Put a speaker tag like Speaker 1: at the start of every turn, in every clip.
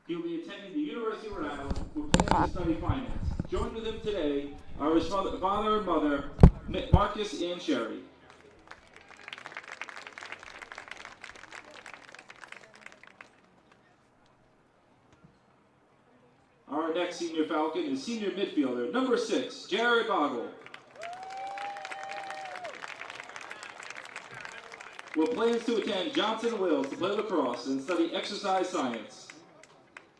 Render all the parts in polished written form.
Speaker 1: He'll be attending the University of Rhode Island for plans to study finance. Joined with him today are his father and mother, Marcus and Sherry. Our next senior Falcon is senior midfielder, number 6, Jared Boggle. With plans to attend Johnson Wills to play lacrosse and study exercise science.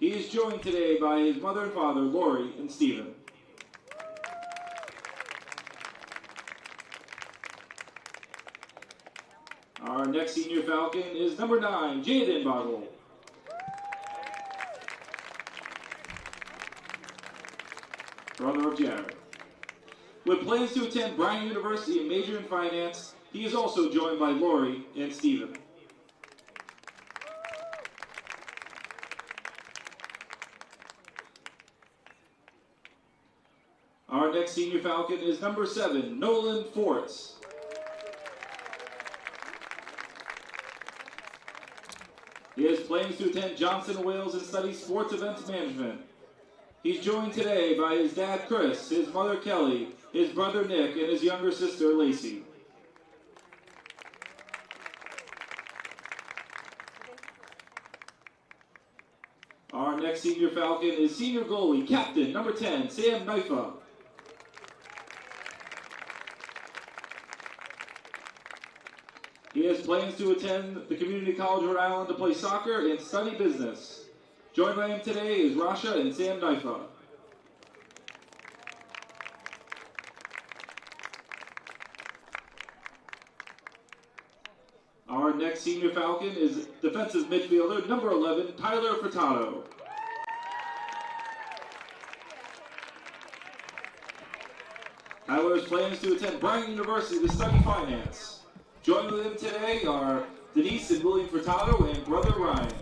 Speaker 1: He is joined today by his mother and father, Lori and Stephen. Our next senior Falcon is number 9, Jaden Boggle. Brother of Jared. With plans to attend Brown University and major in finance, he is also joined by Lori and Stephen. Our next senior Falcon is number 7, Nolan Forts. He has plans to attend Johnson Wales and study sports events management. He's joined today by his dad Chris, his mother Kelly, his brother Nick, and his younger sister Lacey. Our next senior Falcon is senior goalie, captain, number 10, Sam Knifa. He has plans to attend the Community College of Rhode Island to play soccer and study business. Joined by him today is Rasha and Sam Knifa. Our next senior Falcon is defensive midfielder, number 11, Tyler Furtado. Tyler has plans to attend Brown University to study finance. Joined with him today are Denise and William Furtado and brother Ryan.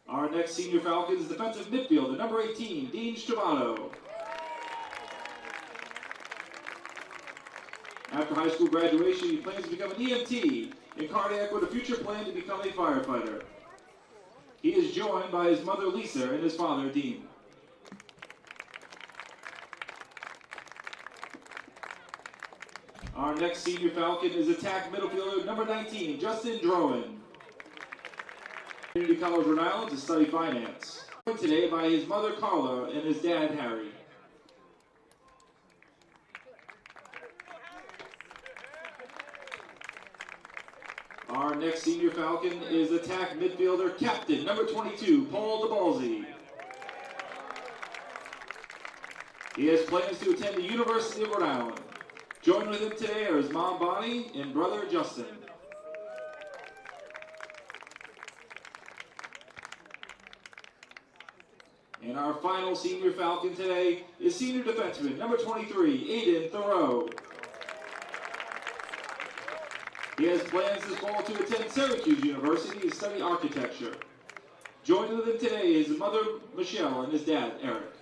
Speaker 1: Our next senior Falcon is defensive midfielder, number 18, Dean Stravato. After high school graduation, he plans to become an EMT in cardiac with a future plan to become a firefighter. He is joined by his mother Lisa and his father Dean. Our next senior Falcon is attack midfielder number 19, Justin Drowan. Community College Rhode Island to study finance. Joined today by his mother Carla and his dad Harry. Our next senior Falcon is attack midfielder captain number 22, Paul DeBalzi. He has plans to attend the University of Rhode Island. Joined with him today are his mom Bonnie and brother Justin. And our final senior Falcon today is senior defenseman number 23, Aiden Thoreau. He has plans this fall to attend Syracuse University to study architecture. Joined with him today is his mother Michelle and his dad Eric.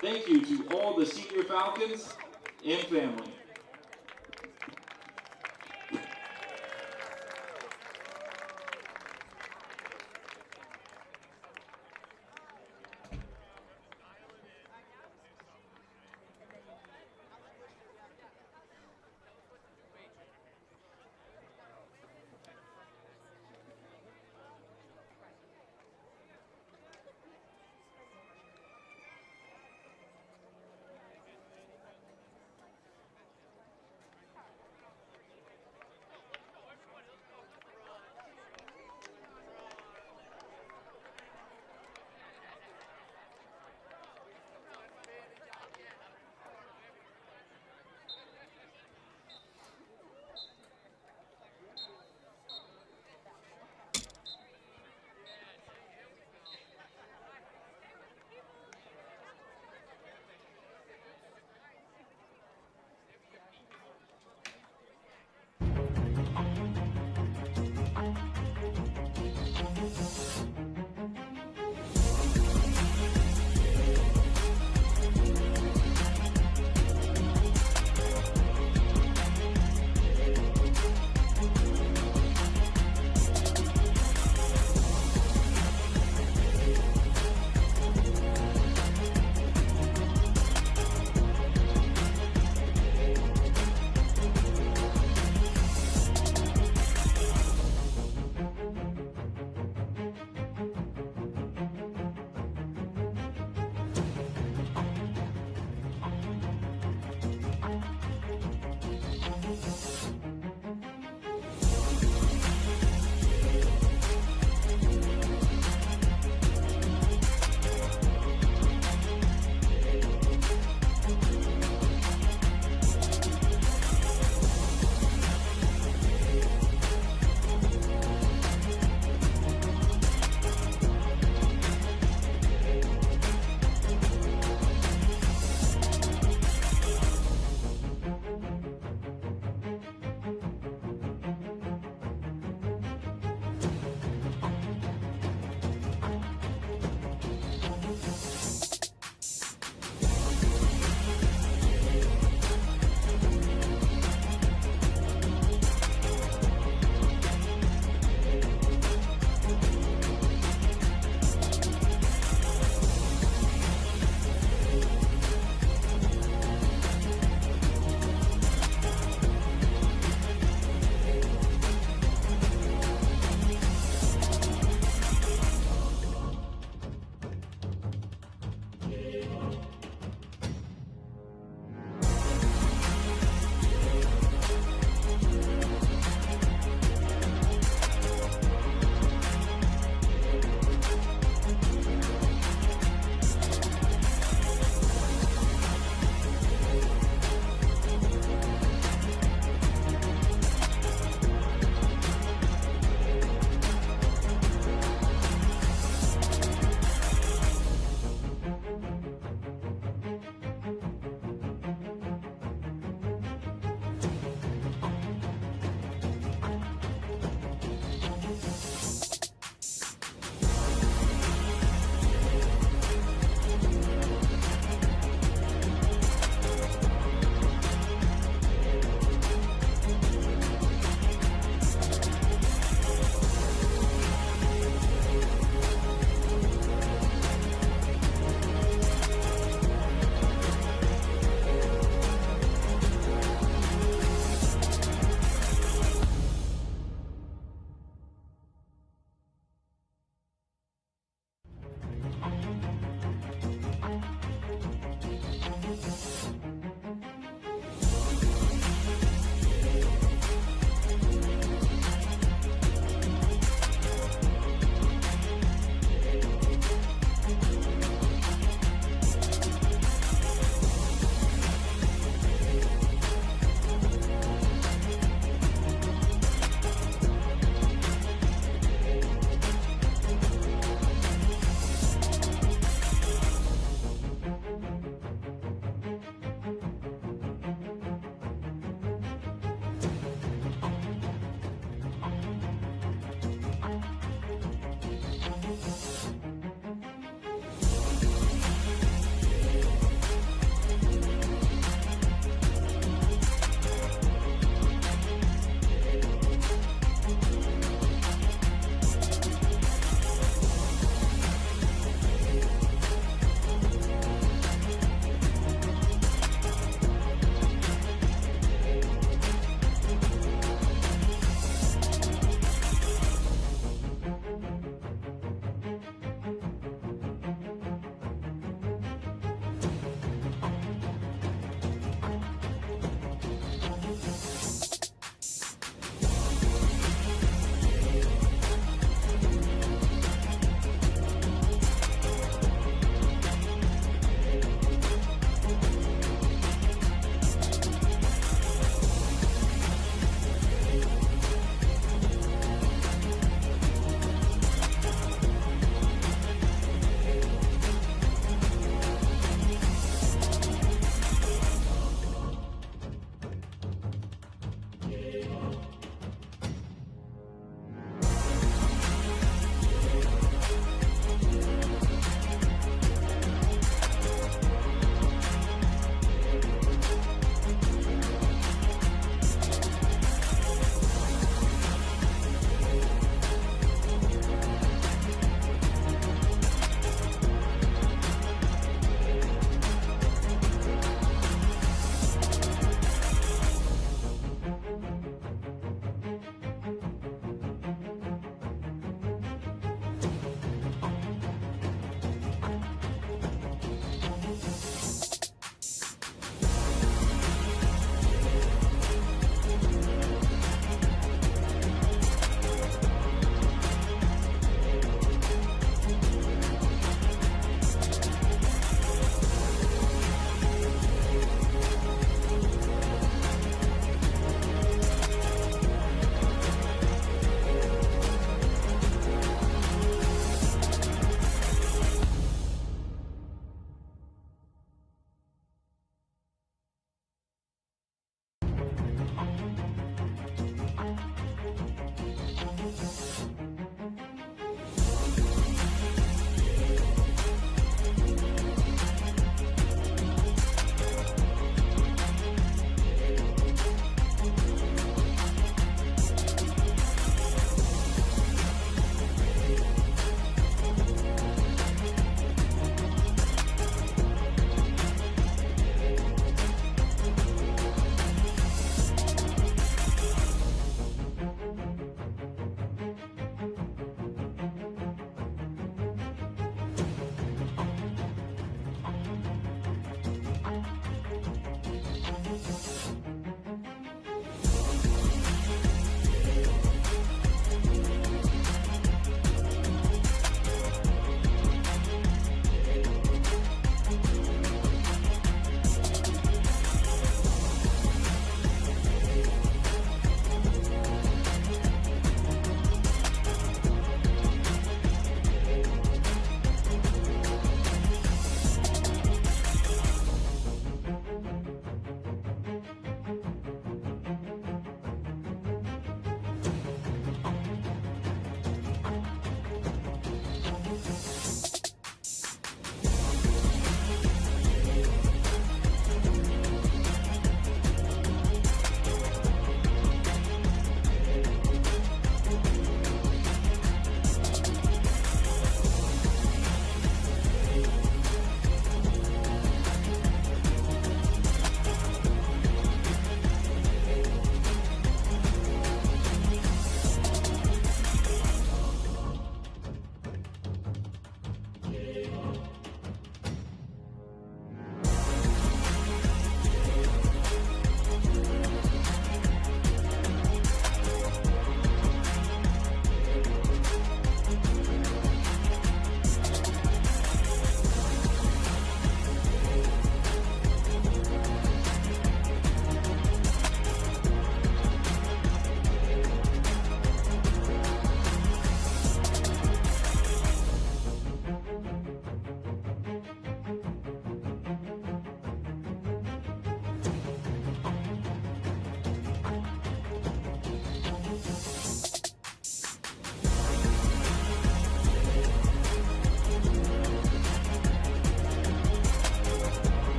Speaker 1: Thank you to all the senior Falcons and family.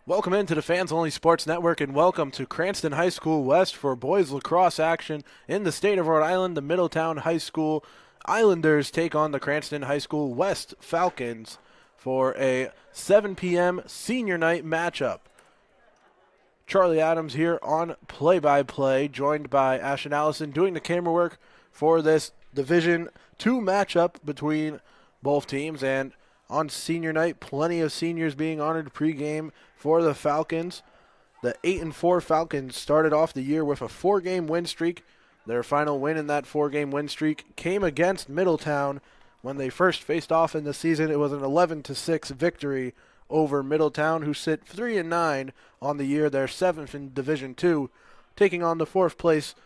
Speaker 2: Welcome into the Fans Only Sports Network and welcome to Cranston High School West for boys lacrosse action in the state of Rhode Island. The Middletown High School Islanders take on the Cranston High School West Falcons for a 7 p.m. senior night matchup. Charlie Adams here on play-by-play, joined by Ashton Allison doing the camera work for this Division II matchup between both teams. And on senior night, plenty of seniors being honored pregame for the Falcons. The 8-4 Falcons started off the year with a 4-game win streak. Their final win in that 4-game win streak came against Middletown. When they first faced off in the season, it was an 11-6 victory over Middletown, who sit 3-9 on the year. They're 7th in Division II, taking on the 4th place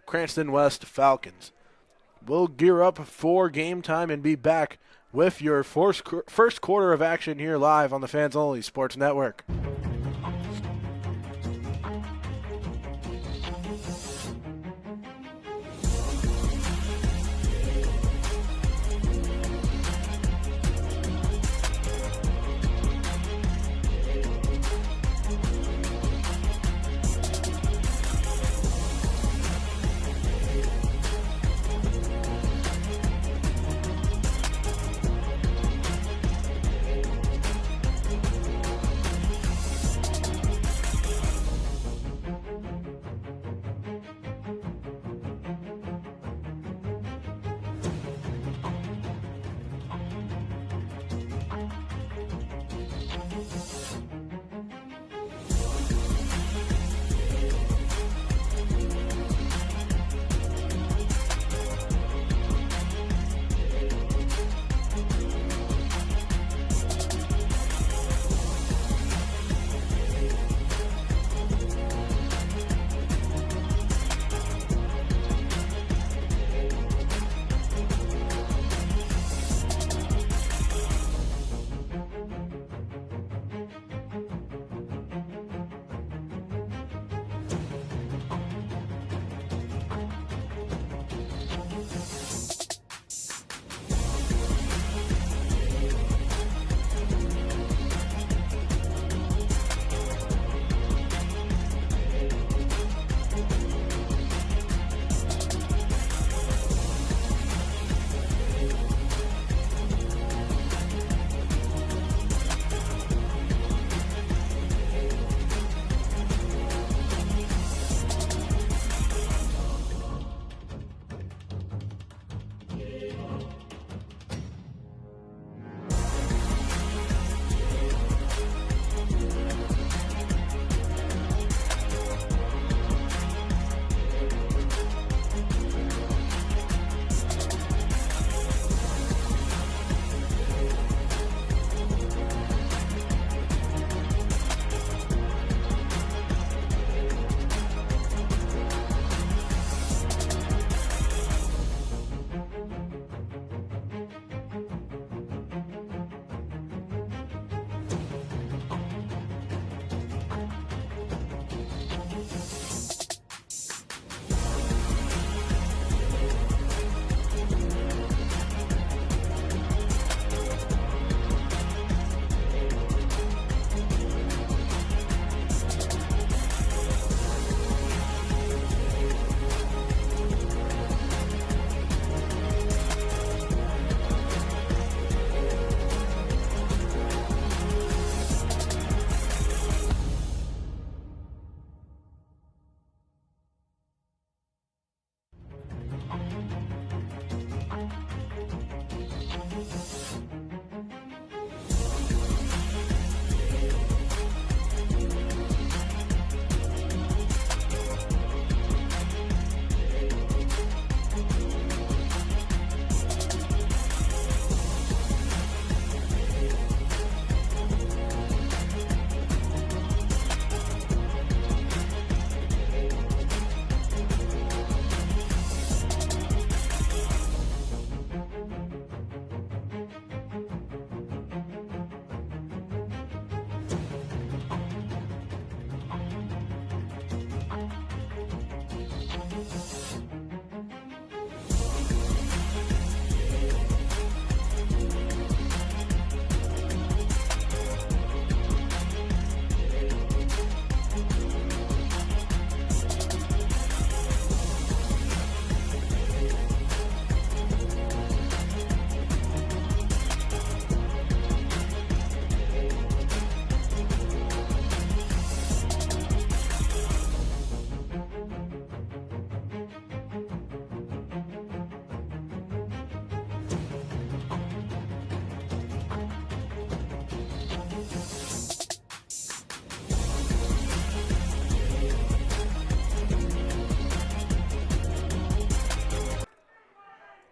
Speaker 2: Cranston West Falcons. We'll gear up for game time and be back with your first quarter of action here live on the Fans Only Sports Network.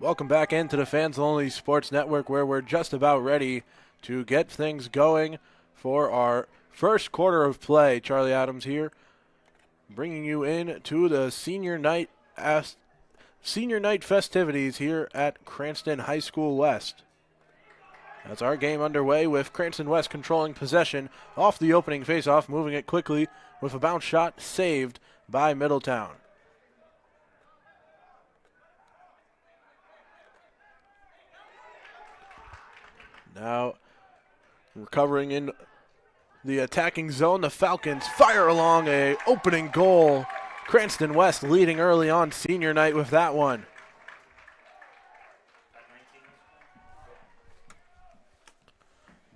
Speaker 2: Welcome back into the Fans Only Sports Network, where we're just about ready to get things going for our first quarter of play. Charlie Adams here, bringing you in to the senior night festivities here at Cranston High School West. That's our game underway with Cranston West controlling possession off the opening faceoff, moving it quickly with a bounce shot saved by Middletown. Now recovering in the attacking zone, the Falcons fire along a opening goal. Cranston West leading early on senior night with that one.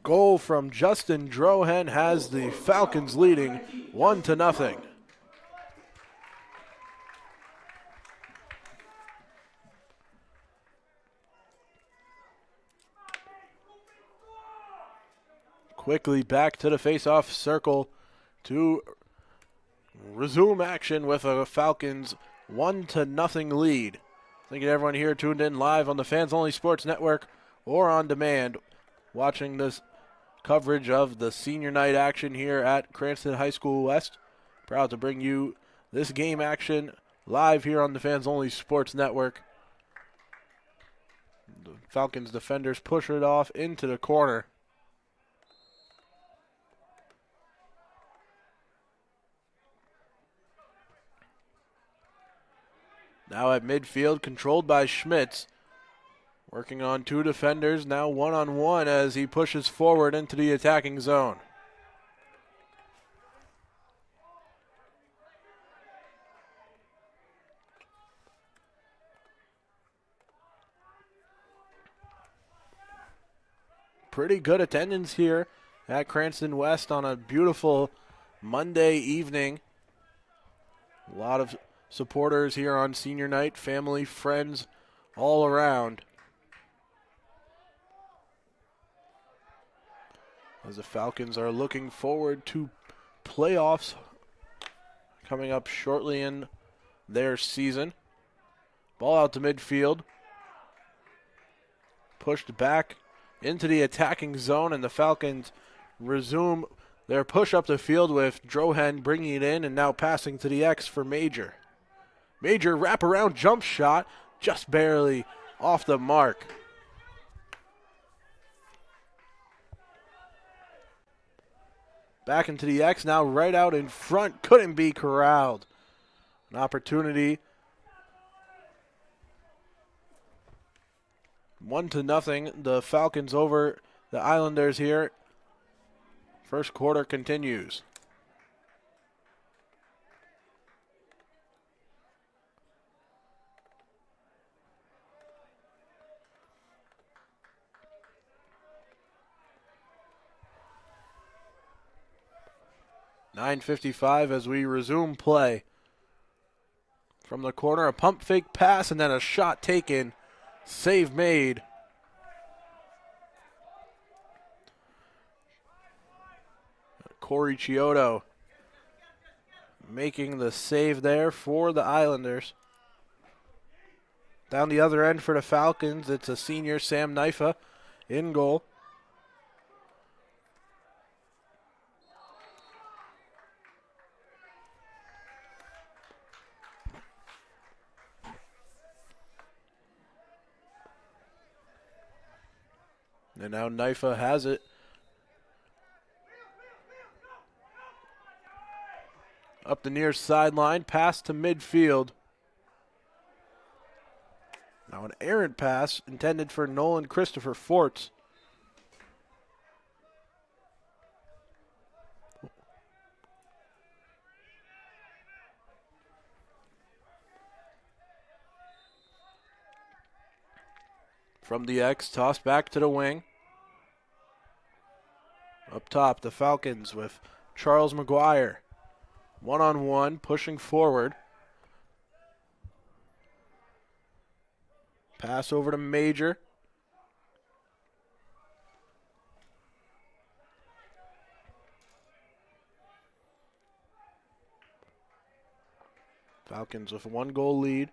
Speaker 2: Goal from Justin Drohen has the Falcons leading 1-0. Quickly back to the face-off circle to resume action with a Falcons 1-0 lead. Thank you to everyone here tuned in live on the Fans Only Sports Network or on demand, watching this coverage of the senior night action here at Cranston High School West. Proud to bring you this game action live here on the Fans Only Sports Network. The Falcons defenders push it off into the corner. Now at midfield, controlled by Schmitz. Working on two defenders, now one-on-one as he pushes forward into the attacking zone. Pretty good attendance here at Cranston West on a beautiful Monday evening. A lot of supporters here on senior night, family, friends, all around. As the Falcons are looking forward to playoffs coming up shortly in their season. Ball out to midfield. Pushed back into the attacking zone, and the Falcons resume their push up the field with Drohen bringing it in and now passing to the X for Major. Major wraparound jump shot, just barely off the mark. Back into the X, now right out in front, couldn't be corralled. An opportunity. 1-0, the Falcons over the Islanders here. First quarter continues. .55 as we resume play. From the corner, a pump fake pass and then a shot taken. Save made. Corey Chiodo making the save there for the Islanders. Down the other end for the Falcons, it's a senior, Sam Naifa, in goal. And now Naifa has it. Up the near sideline, pass to midfield. Now an errant pass intended for Nolan Christopher Forts. From the X, toss back to the wing. Up top, the Falcons with Charles McGuire. One-on-one, pushing forward. Pass over to Major. Falcons with a 1-goal lead.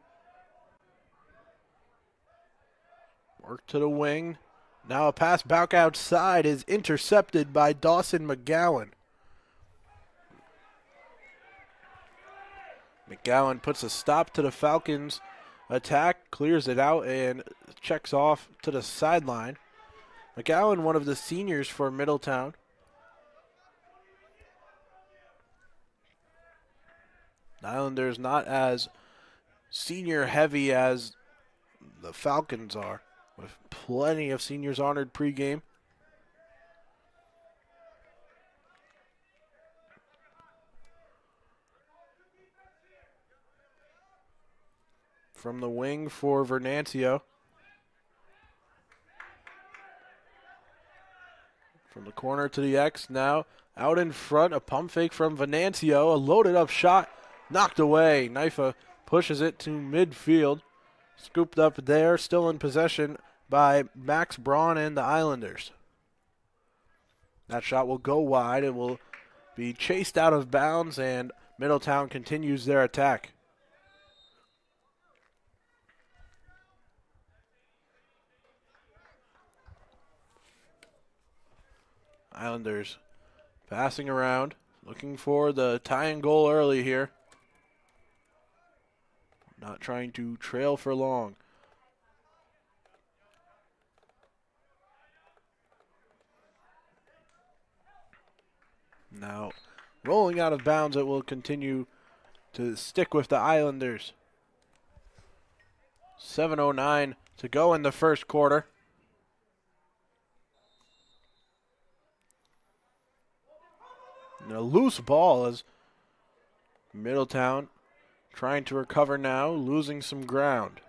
Speaker 2: Work to the wing. Now a pass back outside is intercepted by Dawson McGowan. McGowan puts a stop to the Falcons' attack, clears it out, and checks off to the sideline. McGowan, one of the seniors for Middletown. The Islanders not as senior heavy as the Falcons are, with plenty of seniors honored pregame. From the wing for Venancio. From the corner to the X now. Out in front, a pump fake from Venancio. A loaded up shot, knocked away. Knifa pushes it to midfield. Scooped up there, still in possession by Max Braun and the Islanders. That shot will go wide. It will be chased out of bounds, and Middletown continues their attack. Islanders passing around, looking for the tying goal early here. Not trying to trail for long. Now, rolling out of bounds, it will continue to stick with the Islanders. 7:09 to go in the first quarter. And a loose ball as Middletown trying to recover now, losing some ground.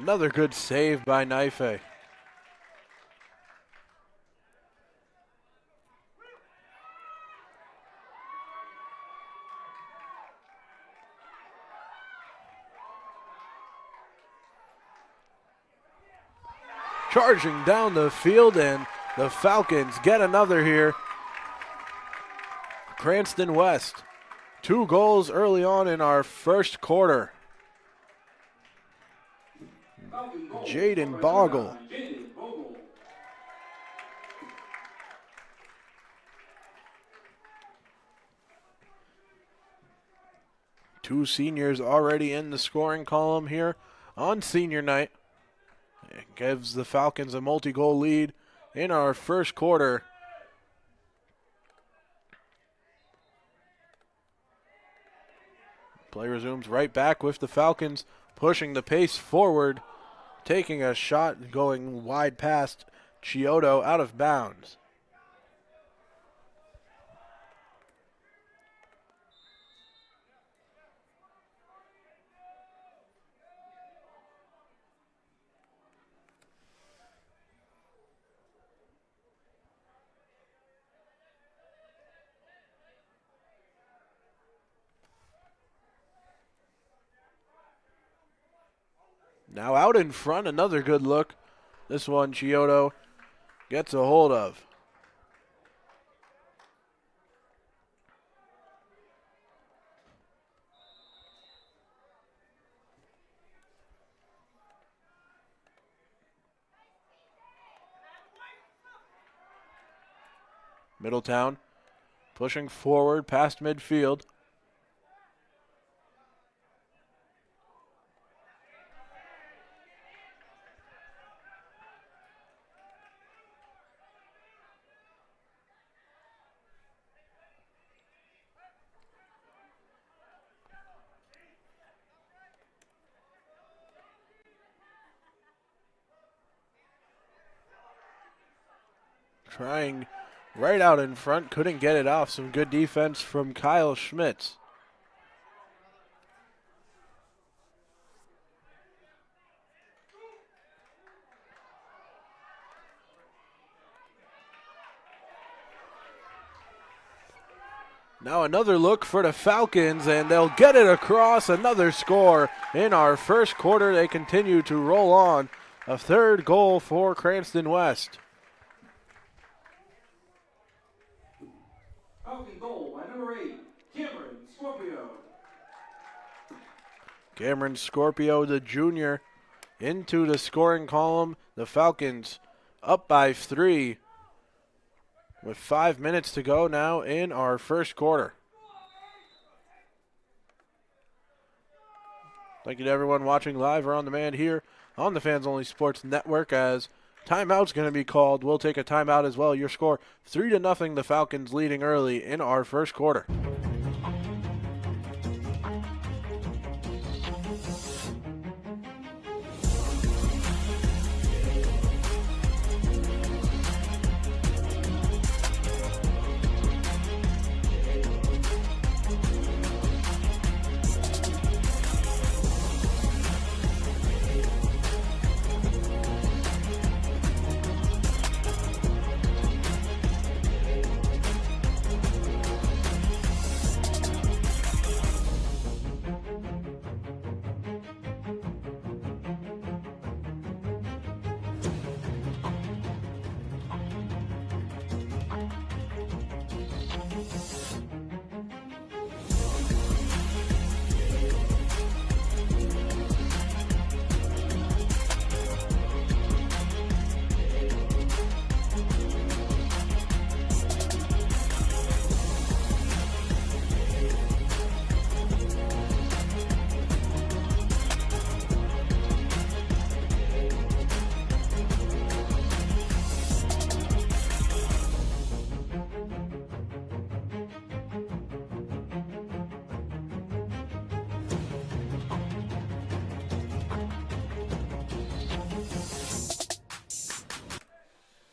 Speaker 2: Another good save by Knife. Charging down the field, and the Falcons get another here. Cranston West, 2 goals early on in our first quarter. Jaden Bogle. Two seniors already in the scoring column here on senior night. It gives the Falcons a multi-goal lead in our first quarter. Play resumes right back with the Falcons pushing the pace forward, taking a shot going wide past Chiodo out of bounds. Now out in front, another good look. This one Chiodo gets a hold of. Middletown pushing forward past midfield. Trying right out in front, couldn't get it off. Some good defense from Kyle Schmitz. Now another look for the Falcons, and they'll get it across. Another score in our first quarter. They continue to roll on. A third goal for Cranston West.
Speaker 1: Falcon goal by number 8, Cameron Scorpio.
Speaker 2: Cameron Scorpio, the junior, into the scoring column. The Falcons up by 3 with 5 minutes to go now in our first quarter. Thank you to everyone watching live or on demand here on the Fans Only Sports Network. As timeout's going to be called, we'll take a timeout as well. Your score 3-0, the Falcons leading early in our first quarter.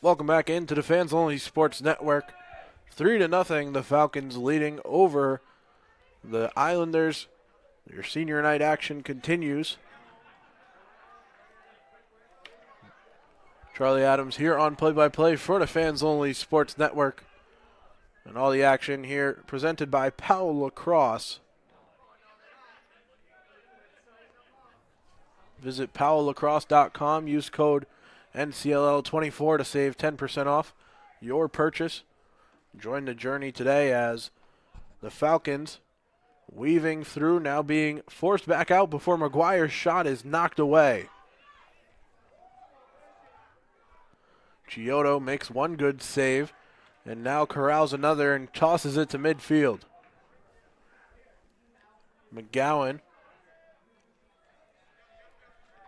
Speaker 2: Welcome back into the Fans Only Sports Network. 3-0, the Falcons leading over the Islanders. Your senior night action continues. Charlie Adams here on play-by-play for the Fans Only Sports Network. And all the action here presented by Powell Lacrosse. Visit powelllacrosse.com. Use code NCLL24 to save 10% off your purchase. Join the journey today as the Falcons weaving through, now being forced back out before McGuire's shot is knocked away. Giotto makes one good save and now corrals another and tosses it to midfield. McGowan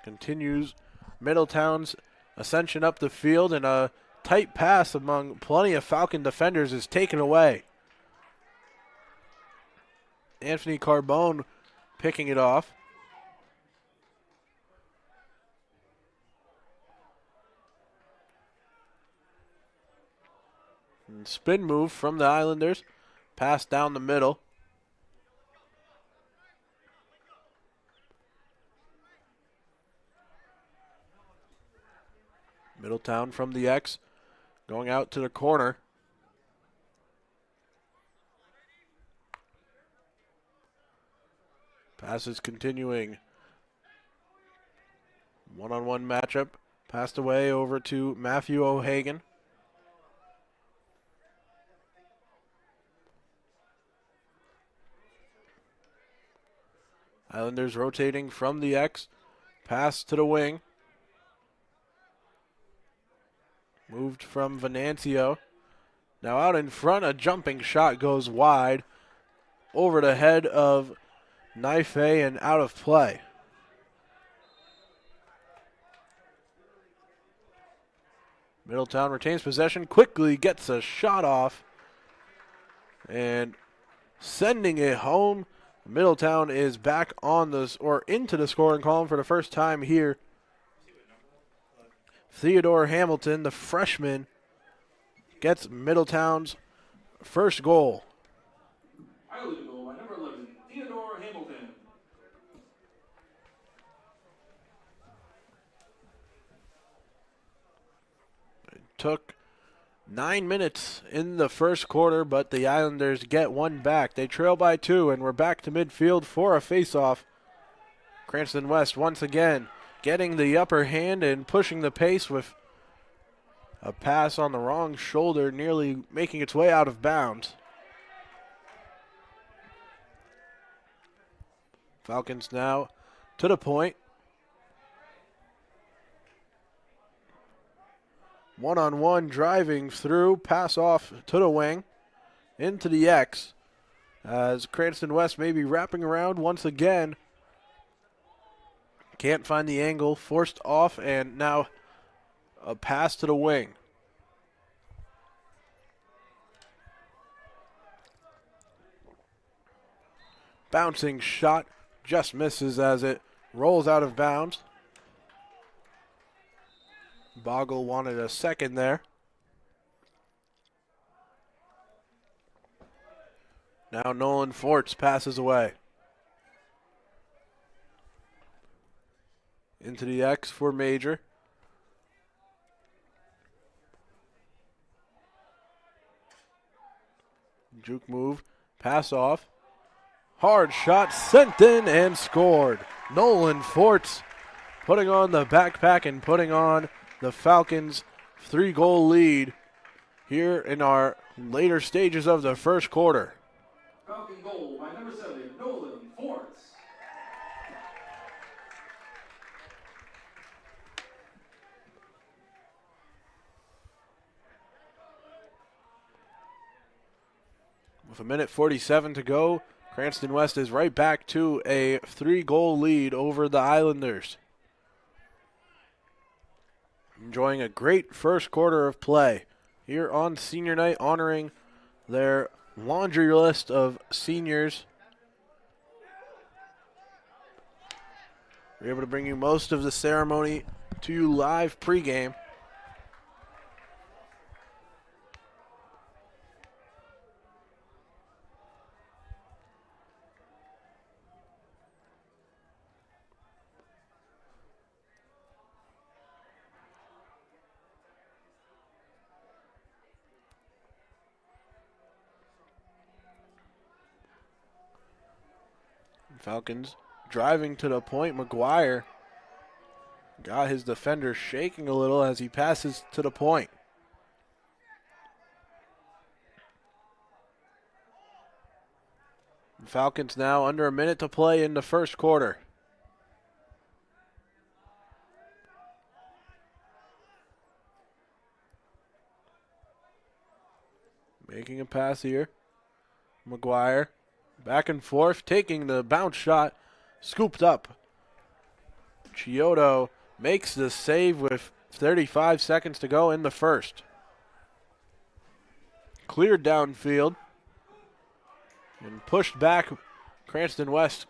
Speaker 2: continues Middletown's ascension up the field, and a tight pass among plenty of Falcon defenders is taken away. Anthony Carbone picking it off. And spin move from the Islanders. Pass down the middle. Middletown from the X, going out to the corner. Passes continuing. One-on-one matchup. Passed away over to Matthew O'Hagan. Islanders rotating from the X. Pass to the wing. Moved from Venancio. Now out in front, a jumping shot goes wide over the head of Naife and out of play. Middletown retains possession, quickly gets a shot off and sending it home. Middletown is back on this or into the scoring column for the first time here. Theodore Hamilton, the freshman, gets Middletown's first goal.
Speaker 1: I lead the goal by number 11, Theodore Hamilton.
Speaker 2: It took 9 minutes in the first quarter, but the Islanders get one back. They trail by 2, and we're back to midfield for a face-off. Cranston West once again getting the upper hand and pushing the pace with a pass on the wrong shoulder, nearly making its way out of bounds. Falcons now to the point. One-on-one driving through, pass off to the wing, into the X, as Cranston West may be wrapping around once again. Can't find the angle, forced off, and now a pass to the wing. Bouncing shot just misses as it rolls out of bounds. Boggle wanted a second there. Now Nolan Forts passes away. Into the X for Major. Juke move, pass off. Hard shot sent in and scored. Nolan Forts putting on the backpack and putting on the Falcons' 3-goal lead here in our later stages of the first quarter.
Speaker 1: Falcon goal by number 7, Nolan Forts.
Speaker 2: With 1:47 to go, Cranston West is right back to a 3-goal lead over the Islanders. Enjoying a great first quarter of play here on senior night, honoring their laundry list of seniors. We're able to bring you most of the ceremony to you live pregame. Falcons driving to the point. McGuire got his defender shaking a little as he passes to the point. Falcons now under a minute to play in the first quarter. Making a pass here. McGuire. Back and forth, taking the bounce shot, scooped up. Chiodo makes the save with 35 seconds to go in the first. Cleared downfield and pushed back. Cranston West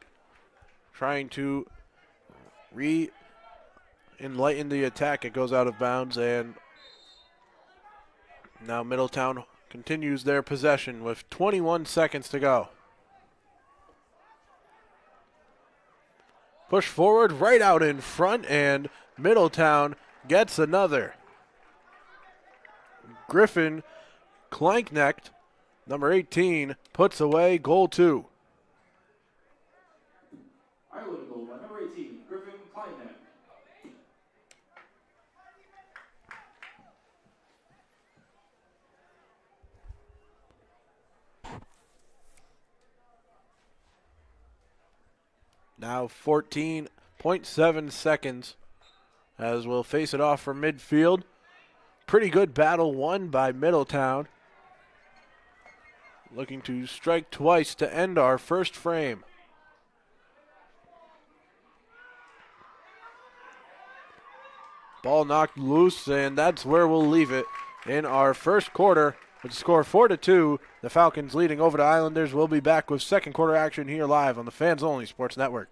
Speaker 2: trying to enlighten the attack. It goes out of bounds, and now Middletown continues their possession with 21 seconds to go. Push forward, right out in front, and Middletown gets another. Griffin Klanknecht, number 18, puts away goal 2.
Speaker 1: Island goal by number 18, Griffin Klanknecht.
Speaker 2: Now 14.7 seconds as we'll face it off from midfield. Pretty good battle won by Middletown. Looking to strike twice to end our first frame. Ball knocked loose, and that's where we'll leave it in our first quarter. With the score 4-2, the Falcons leading over the Islanders. We'll be back with second quarter action here live on the Fans Only Sports Network.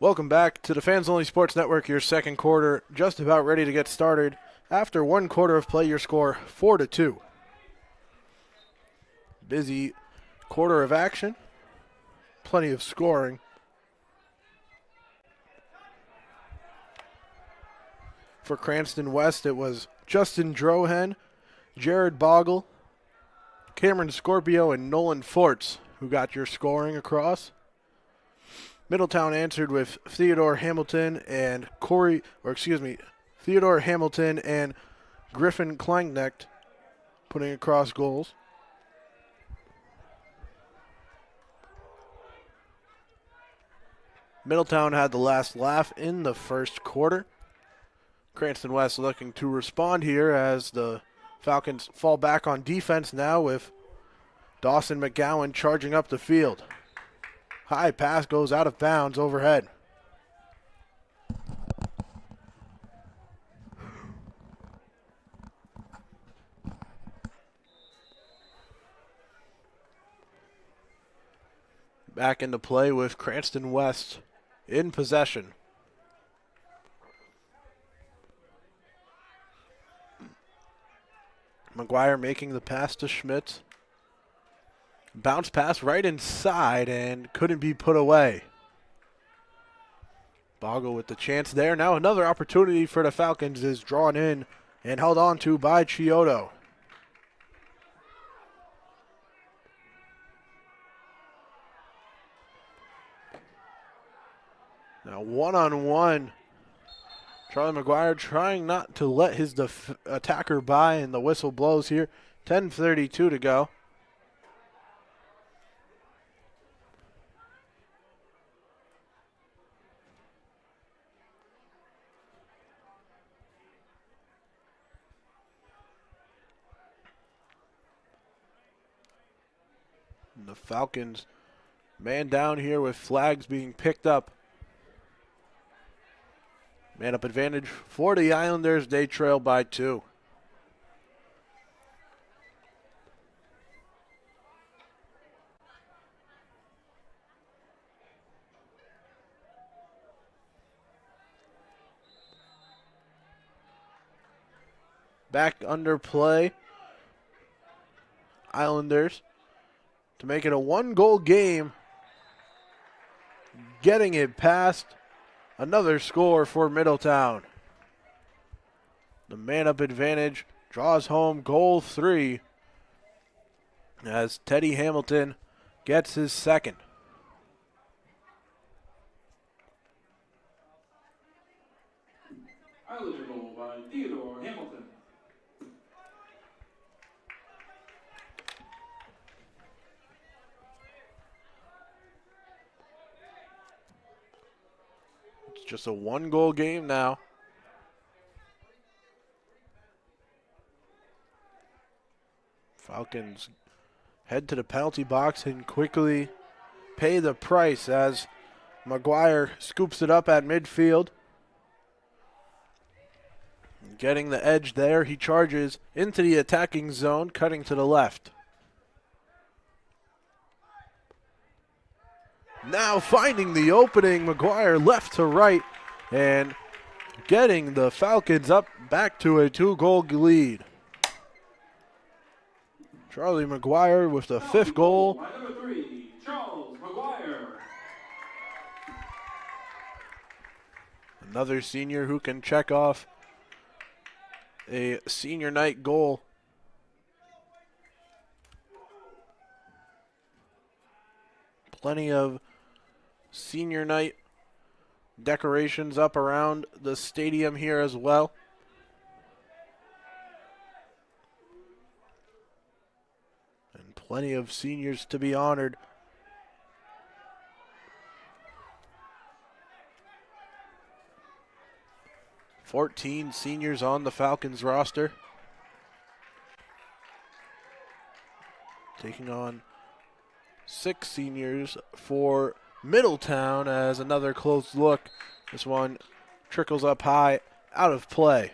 Speaker 2: Welcome back to the Fans Only Sports Network. Your second quarter just about ready to get started. After one quarter of play, your score 4-2. Busy quarter of action. Plenty of scoring. For Cranston West, it was Justin Drohen, Jared Bogle, Cameron Scorpio, and Nolan Forts who got your scoring across. Middletown answered with Theodore Hamilton and Theodore Hamilton and Griffin Kleinknecht putting across goals. Middletown had the last laugh in the first quarter. Cranston West looking to respond here as the Falcons fall back on defense now with Dawson McGowan charging up the field. High pass goes out of bounds overhead. Back into play with Cranston West in possession. McGuire making the pass to Schmitz. Bounce pass right inside and couldn't be put away. Bogle with the chance there. Now another opportunity for the Falcons is drawn in and held on to by Chiodo. Now one-on-one. Charlie McGuire trying not to let his attacker by, and the whistle blows here. 10:32 to go. And the Falcons man down here with flags being picked up. Man up advantage for the Islanders. They trail by 2. Back under play. Islanders to make it a 1-goal game. Getting it past. Another score for Middletown. The man-up advantage draws home goal 3 as Teddy Hamilton gets his second.
Speaker 1: Islander goal by Theodore Hamilton.
Speaker 2: It's just a 1-goal game now. Falcons head to the penalty box and quickly pay the price as McGuire scoops it up at midfield. Getting the edge there, he charges into the attacking zone, cutting to the left. Now finding the opening, McGuire left to right, and getting the Falcons up back to a 2-goal lead. Charlie McGuire with the 5th goal.
Speaker 1: By number 3, Charles McGuire.
Speaker 2: Another senior who can check off a senior night goal. Plenty of senior night decorations up around the stadium here as well. And plenty of seniors to be honored. $14 seniors on the Falcons roster. Taking on 6 seniors for Middletown as another close look. This one trickles up high, out of play.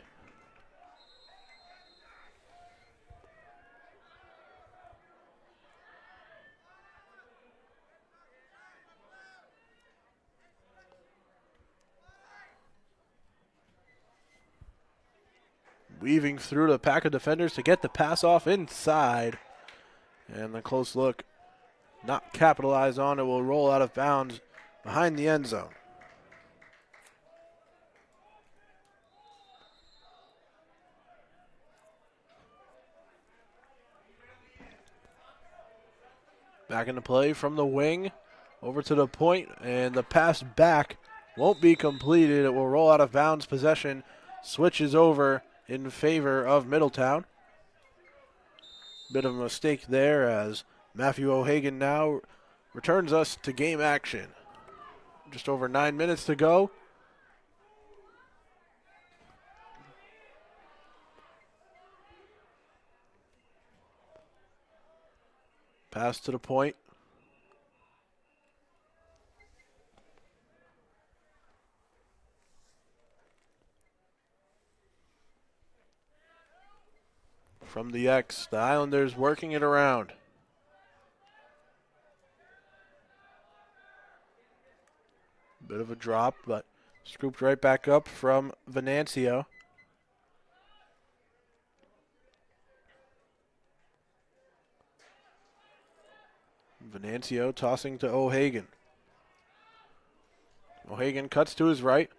Speaker 2: weaving through the pack of defenders to get the pass off inside. And the close look, not capitalized on. It will roll out of bounds behind the end zone. Back into play from the wing, over to the point, and the pass back won't be completed. It will roll out of bounds. Possession switches over in favor of Middletown. Bit of a mistake there as Matthew O'Hagan now returns us to game action. Just over 9 minutes to go. Pass to the point. From the X, the Islanders working it around. Bit of a drop, but scooped right back up from Venancio. Venancio tossing to O'Hagan. O'Hagan cuts to his right.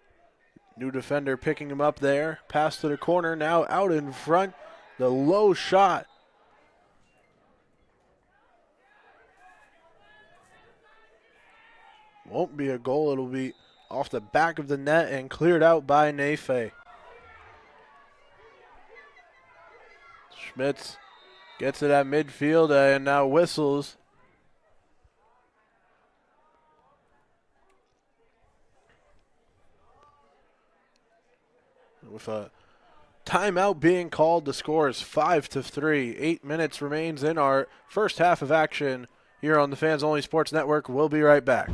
Speaker 2: New defender picking him up there. Pass to the corner, now out in front. The low shot. Won't be a goal. It'll be off the back of the net and cleared out by Nefe. Schmitz gets it at midfield and now whistles. With a timeout being called, the score is 5-3. 8 minutes remains in our first half of action here on the Fans Only Sports Network. We'll be right back.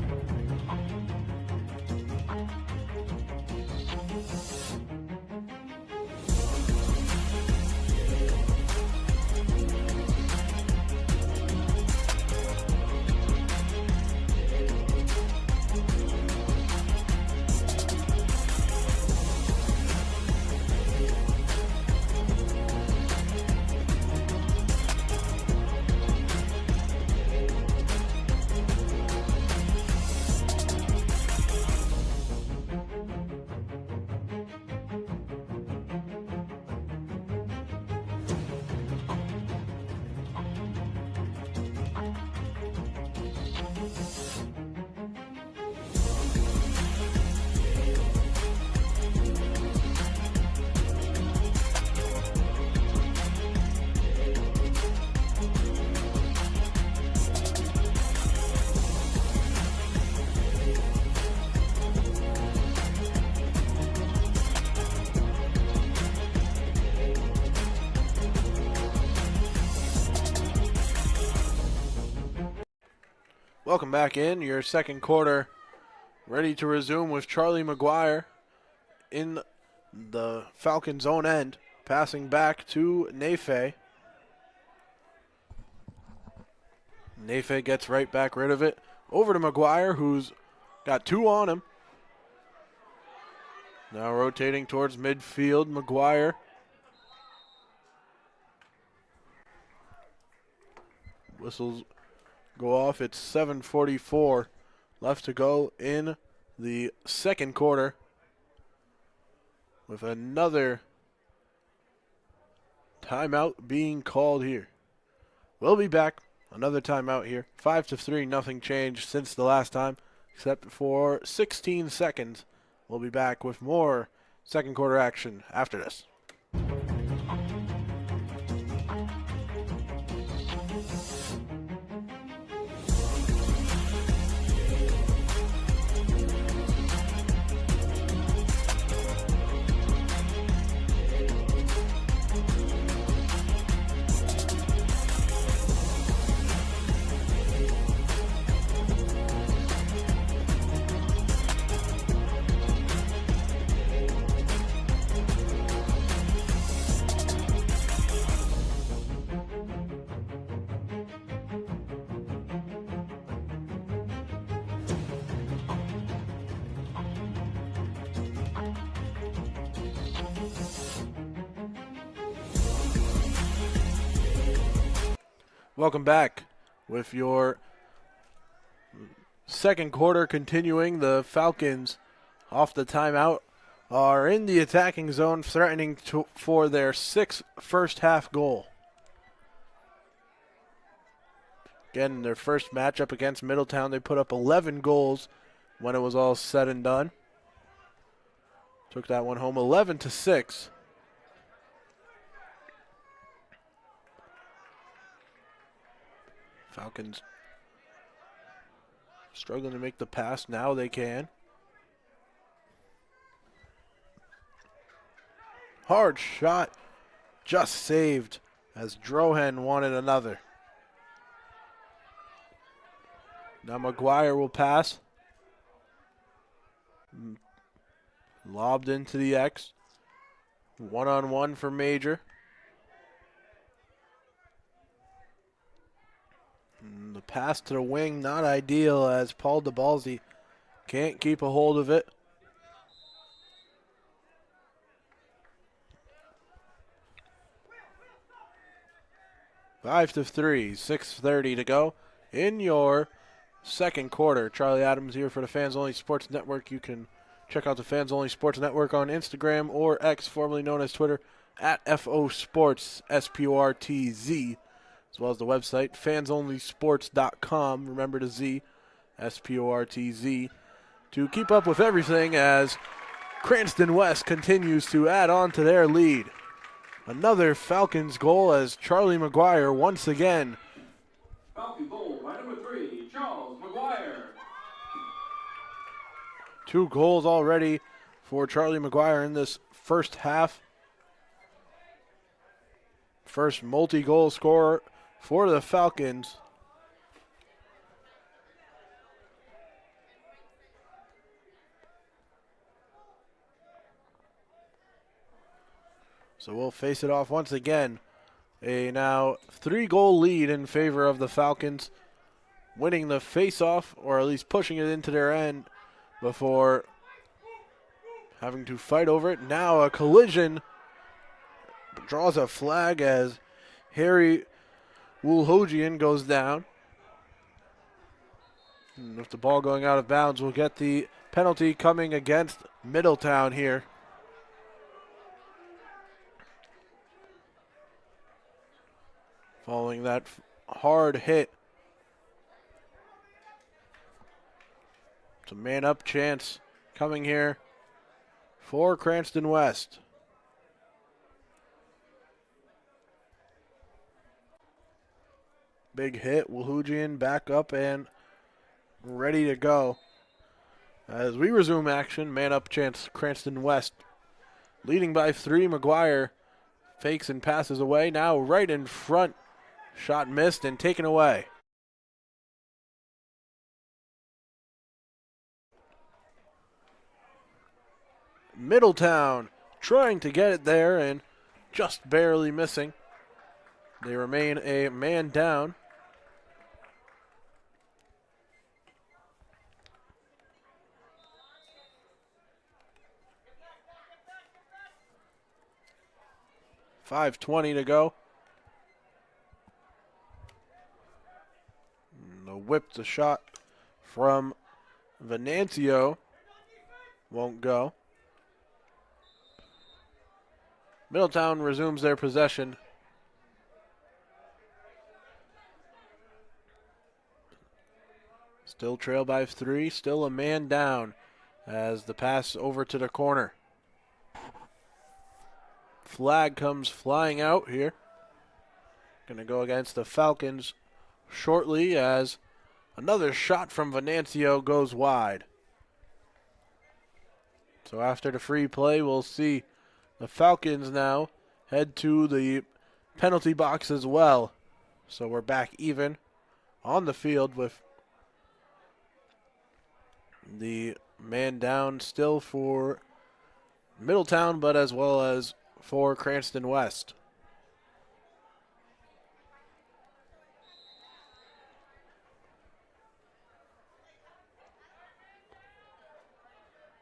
Speaker 2: Welcome back in. Your second quarter ready to resume with Charlie McGuire in the Falcons' own end, passing back to Nefe. Nefe gets right back rid of it. Over to McGuire, who's got two on him. Now rotating towards midfield, McGuire. Whistles go off. It's 7:44 left to go in the second quarter, with another timeout being called here. We'll be back. Another timeout here. 5-3, nothing changed since the last time, except for 16 seconds. We'll be back with more second quarter action after this. Welcome back with your second quarter continuing. The Falcons, off the timeout, are in the attacking zone, threatening for their sixth first-half goal. Again, their first matchup against Middletown, they put up 11 goals when it was all said and done. Took that one home 11-6. Falcons struggling to make the pass. Now they can. Hard shot, just saved as Drohan wanted another. Now McGuire will pass. Lobbed into the X. One-on-one for Major. And the pass to the wing, not ideal as Paul DeBalzi can't keep a hold of it. Five to 3, 6:30 to go in your second quarter. Charlie Adams here for the Fans Only Sports Network. You can check out the Fans Only Sports Network on Instagram or X, formerly known as Twitter, at FO Sports, SPORTZ, as well as the website, fansonlysports.com. Remember the Z, SPORTZ, to keep up with everything as Cranston West continues to add on to their lead. Another Falcons goal as Charlie McGuire once again.
Speaker 1: Falcon goal by number 3, Charles McGuire.
Speaker 2: 2 goals already for Charlie McGuire in this first half. First multi-goal scorer for the Falcons. So we'll face it off once again. A now 3-goal lead in favor of the Falcons, winning the face-off, or at least pushing it into their end before having to fight over it. Now a collision, draws a flag as Harry Woolhogian goes down. And with the ball going out of bounds, we'll get the penalty coming against Middletown here. Following that hard hit. It's a man-up chance coming here for Cranston West. Big hit. Woolhogian back up and ready to go. As we resume action, man-up chance, Cranston West. Leading by 3, McGuire fakes and passes away. Now right in front. Shot missed and taken away. Middletown trying to get it there and just barely missing. They remain a man down. .5:20 to go. Whipped the shot from Venancio. Won't go. Middletown resumes their possession. Still trail by 3. Still a man down as the pass over to the corner. Flag comes flying out here. Going to go against the Falcons shortly as another shot from Venancio goes wide. So after the free play, we'll see the Falcons now head to the penalty box as well. So we're back even on the field with the man down still for Middletown, but as well as for Cranston West.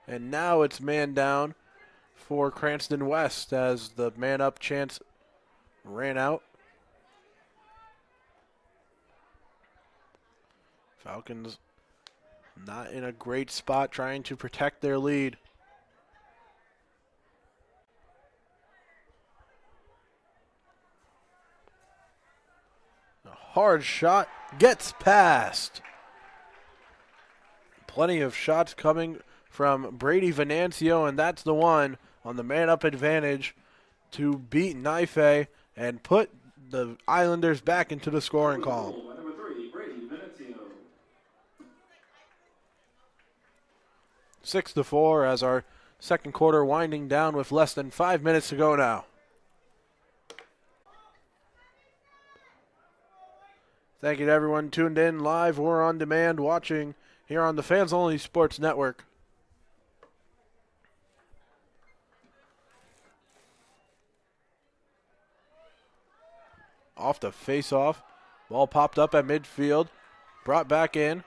Speaker 2: And now it's man down for Cranston West as the man up chance ran out. Falcons not in a great spot trying to protect their lead. A hard shot gets past. Plenty of shots coming from Brady Venancio, and that's the one on the man-up advantage to beat Knife and put the Islanders back into the scoring column.
Speaker 1: Number 3, Brady Venancio.
Speaker 2: 6-4 as our second quarter winding down with less than 5 minutes to go now. Thank you to everyone tuned in live or on demand watching here on the Fans Only Sports Network. Off the face-off. Ball popped up at midfield. Brought back in.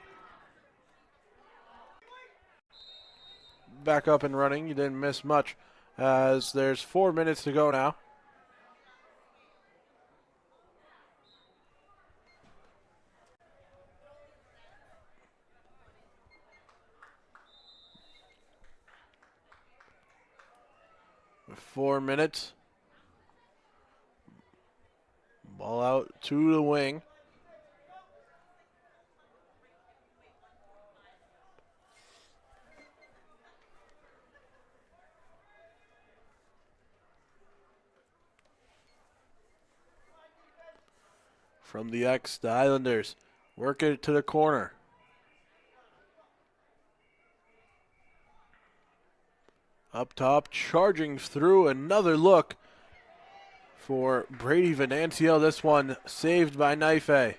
Speaker 2: Back up and running. You didn't miss much as there's 4 minutes to go now. With 4 minutes. Ball out to the wing. From the X, the Islanders work it to the corner. Up top, charging through, another look for Brady Venancio. This one saved by Knife. Knife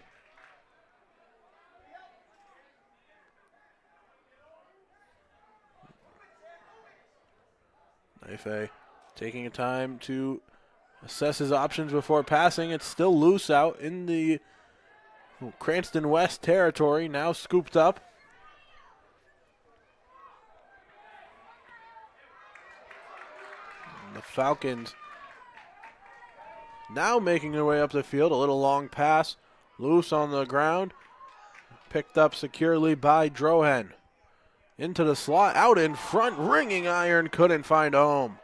Speaker 2: taking a time to assess his options before passing. It's still loose out in the Cranston West territory, now scooped up. And the Falcons now making their way up the field. A little long pass, loose on the ground. Picked up securely by Drohen. Into the slot, out in front, ringing iron, couldn't find a home.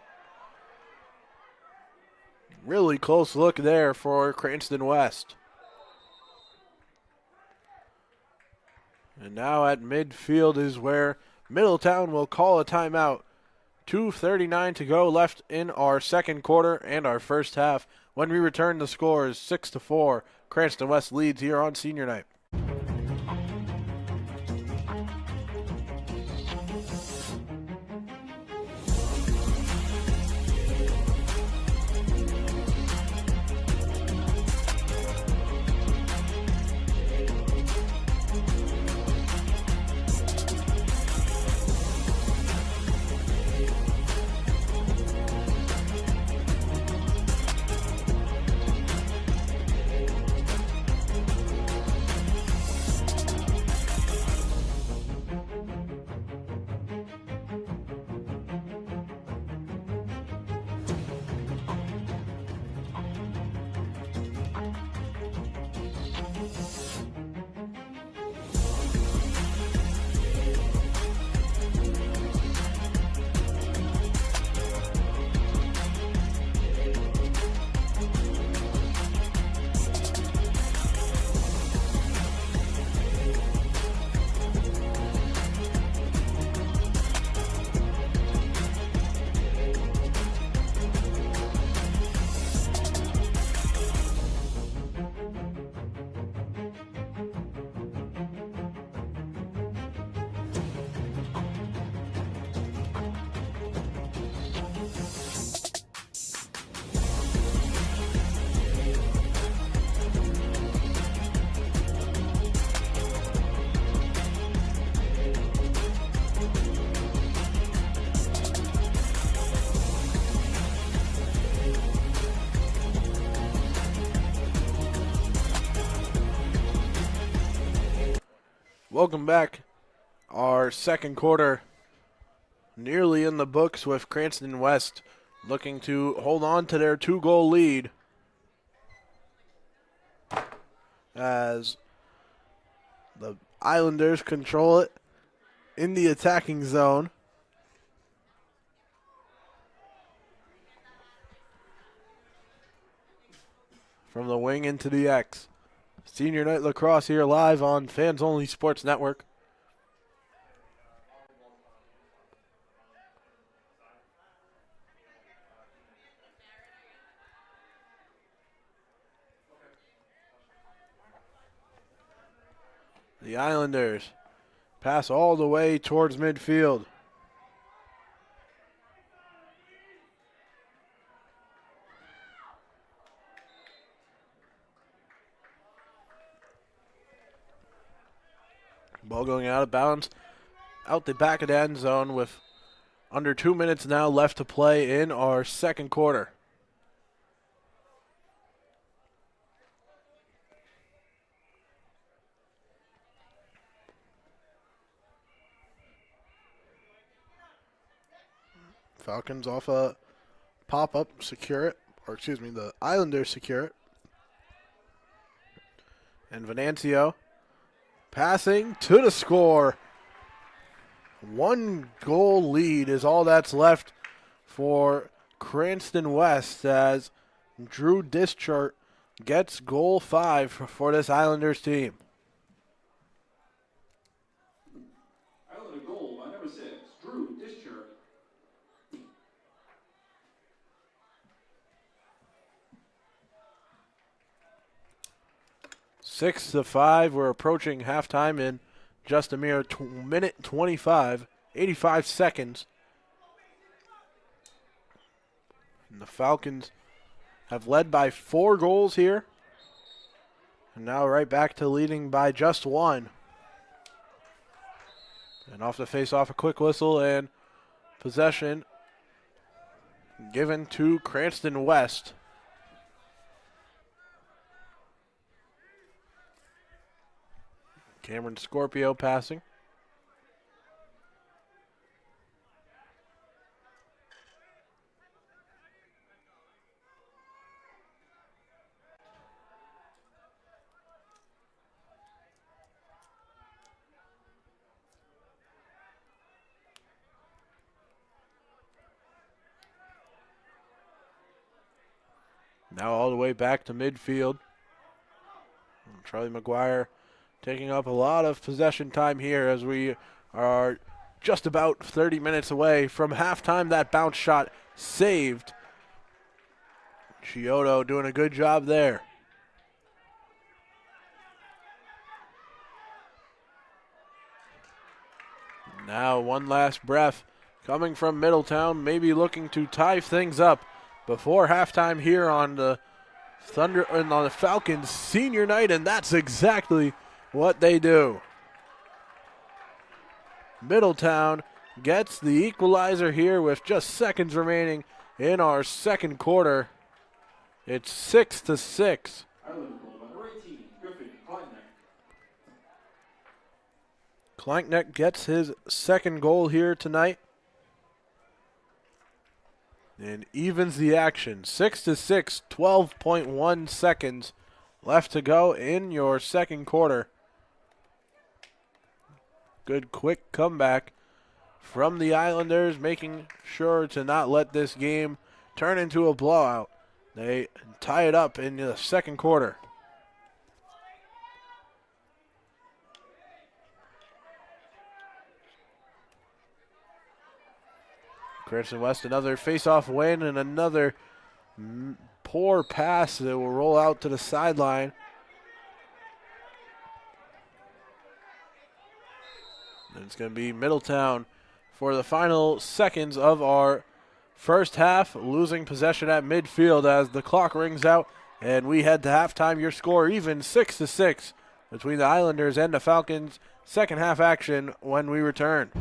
Speaker 2: Really close look there for Cranston West. And now at midfield is where Middletown will call a timeout. 2:39 to go left in our second quarter and our first half. When we return, the score is 6-4. Cranston West leads here on senior night. Welcome back. Our second quarter nearly in the books with Cranston West looking to hold on to their 2-goal lead as the Islanders control it in the attacking zone. From the wing into the X. Senior Night Lacrosse here live on Fans Only Sports Network. The Islanders pass all the way towards midfield. Ball going out of bounds, out the back of the end zone with under 2 minutes now left to play in our second quarter. Falcons off a pop-up, secure it, or excuse me, the Islanders secure it. And Venancio passing to the score. 1 goal lead is all that's left for Cranston West as Drew Dischart gets goal 5 for this Islanders team.
Speaker 1: Islander goal by number 6, Drew Dischart.
Speaker 2: 6-5. We're approaching halftime in just a mere minute 25, 85 seconds. And the Falcons have led by 4 goals here. And now right back to leading by just 1. And off the face-off, a quick whistle and possession given to Cranston West. Cameron Scorpio passing. Now all the way back to midfield. Charlie McGuire taking up a lot of possession time here as we are just about 30 minutes away from halftime. That bounce shot saved. Chiodo doing a good job there. Now one last breath coming from Middletown, maybe looking to tie things up before halftime here on the Thunder and on the Falcons senior night, and that's exactly what they do. Middletown gets the equalizer here with just seconds remaining in our second quarter. It's 6-6. Klanknecht gets his second goal here tonight and evens the action. 6-6, 12.1 seconds left to go in your second quarter. Good quick comeback from the Islanders, making sure to not let this game turn into a blowout. They tie it up in the second quarter. Cranston West, another face-off win and another poor pass that will roll out to the sideline. And it's going to be Middletown for the final seconds of our first half, losing possession at midfield as the clock rings out and we head to halftime. Your score even 6-6 between the Islanders and the Falcons. Second half action when we return.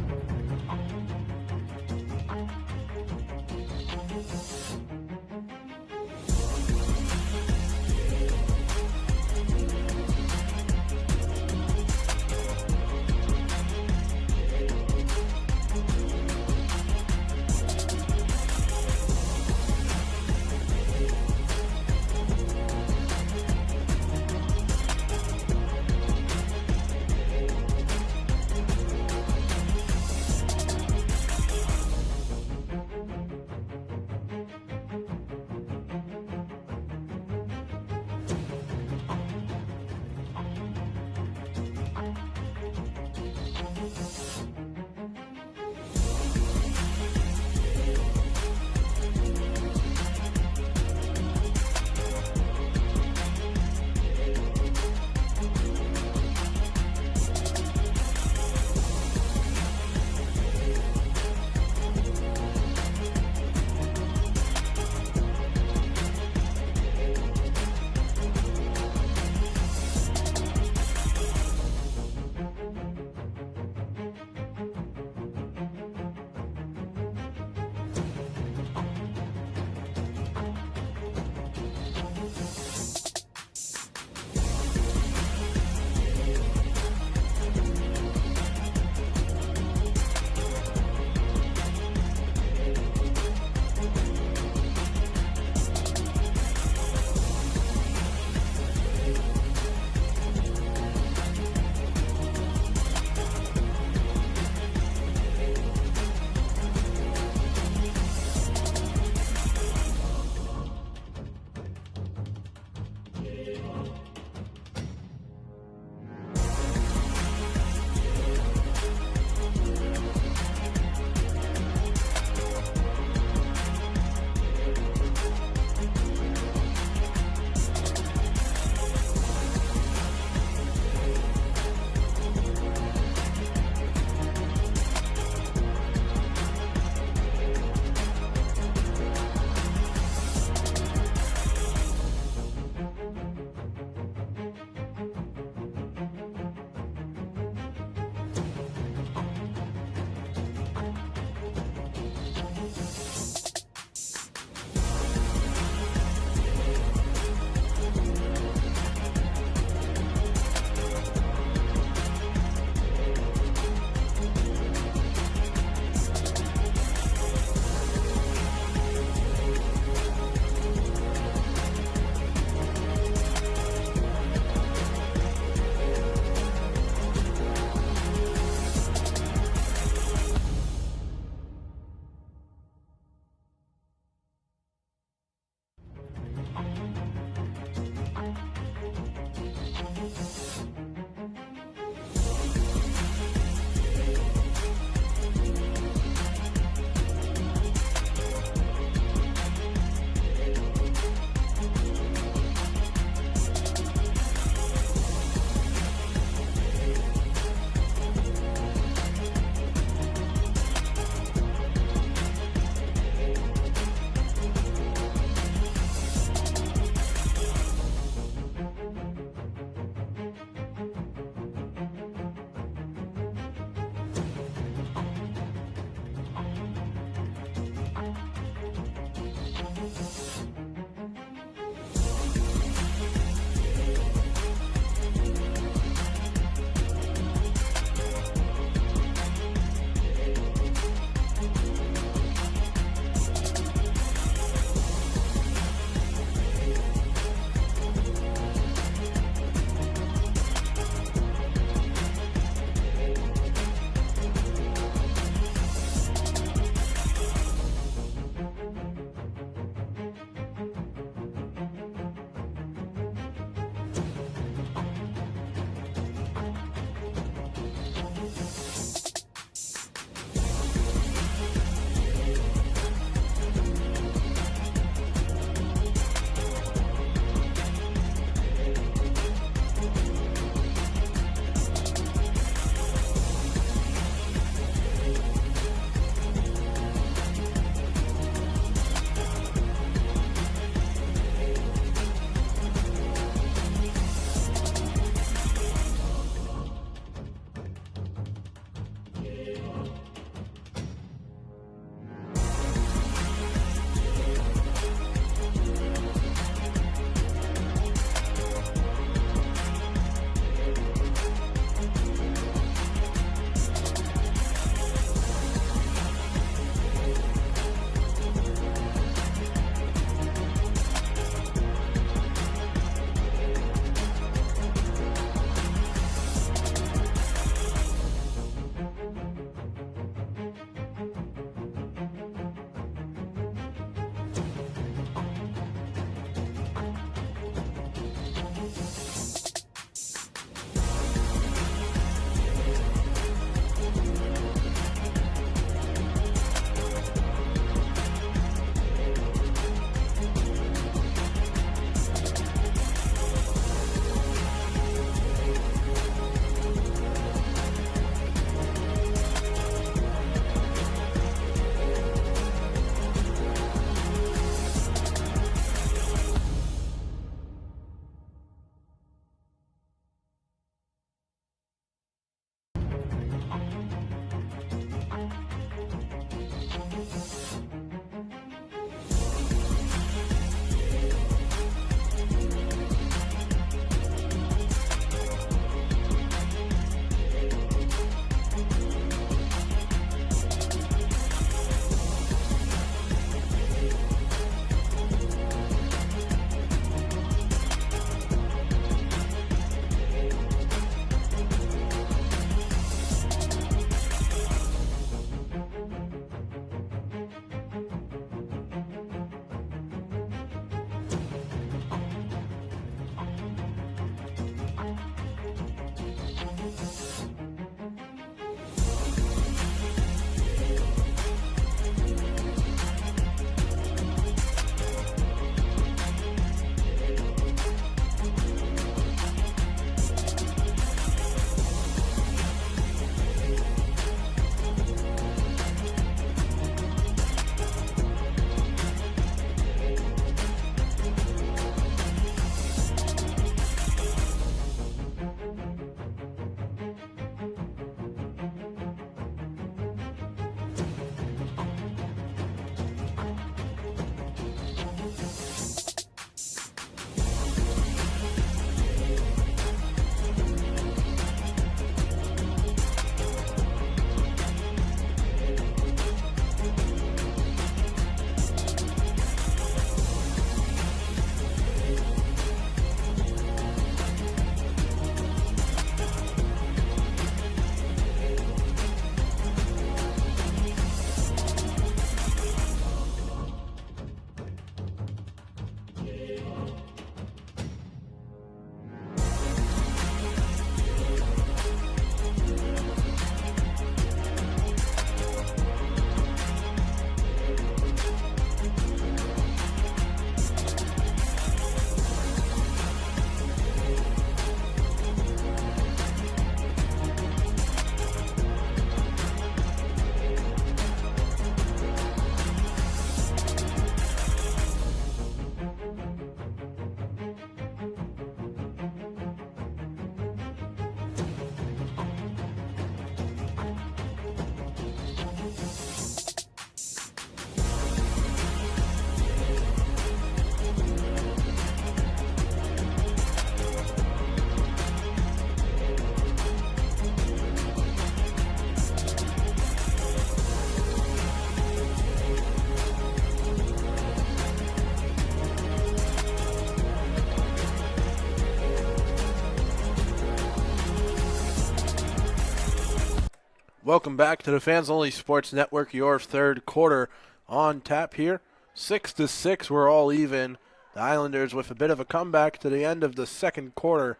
Speaker 2: Welcome back to the Fans Only Sports Network, your third quarter on tap here. 6-6, we're all even. The Islanders with a bit of a comeback to the end of the second quarter.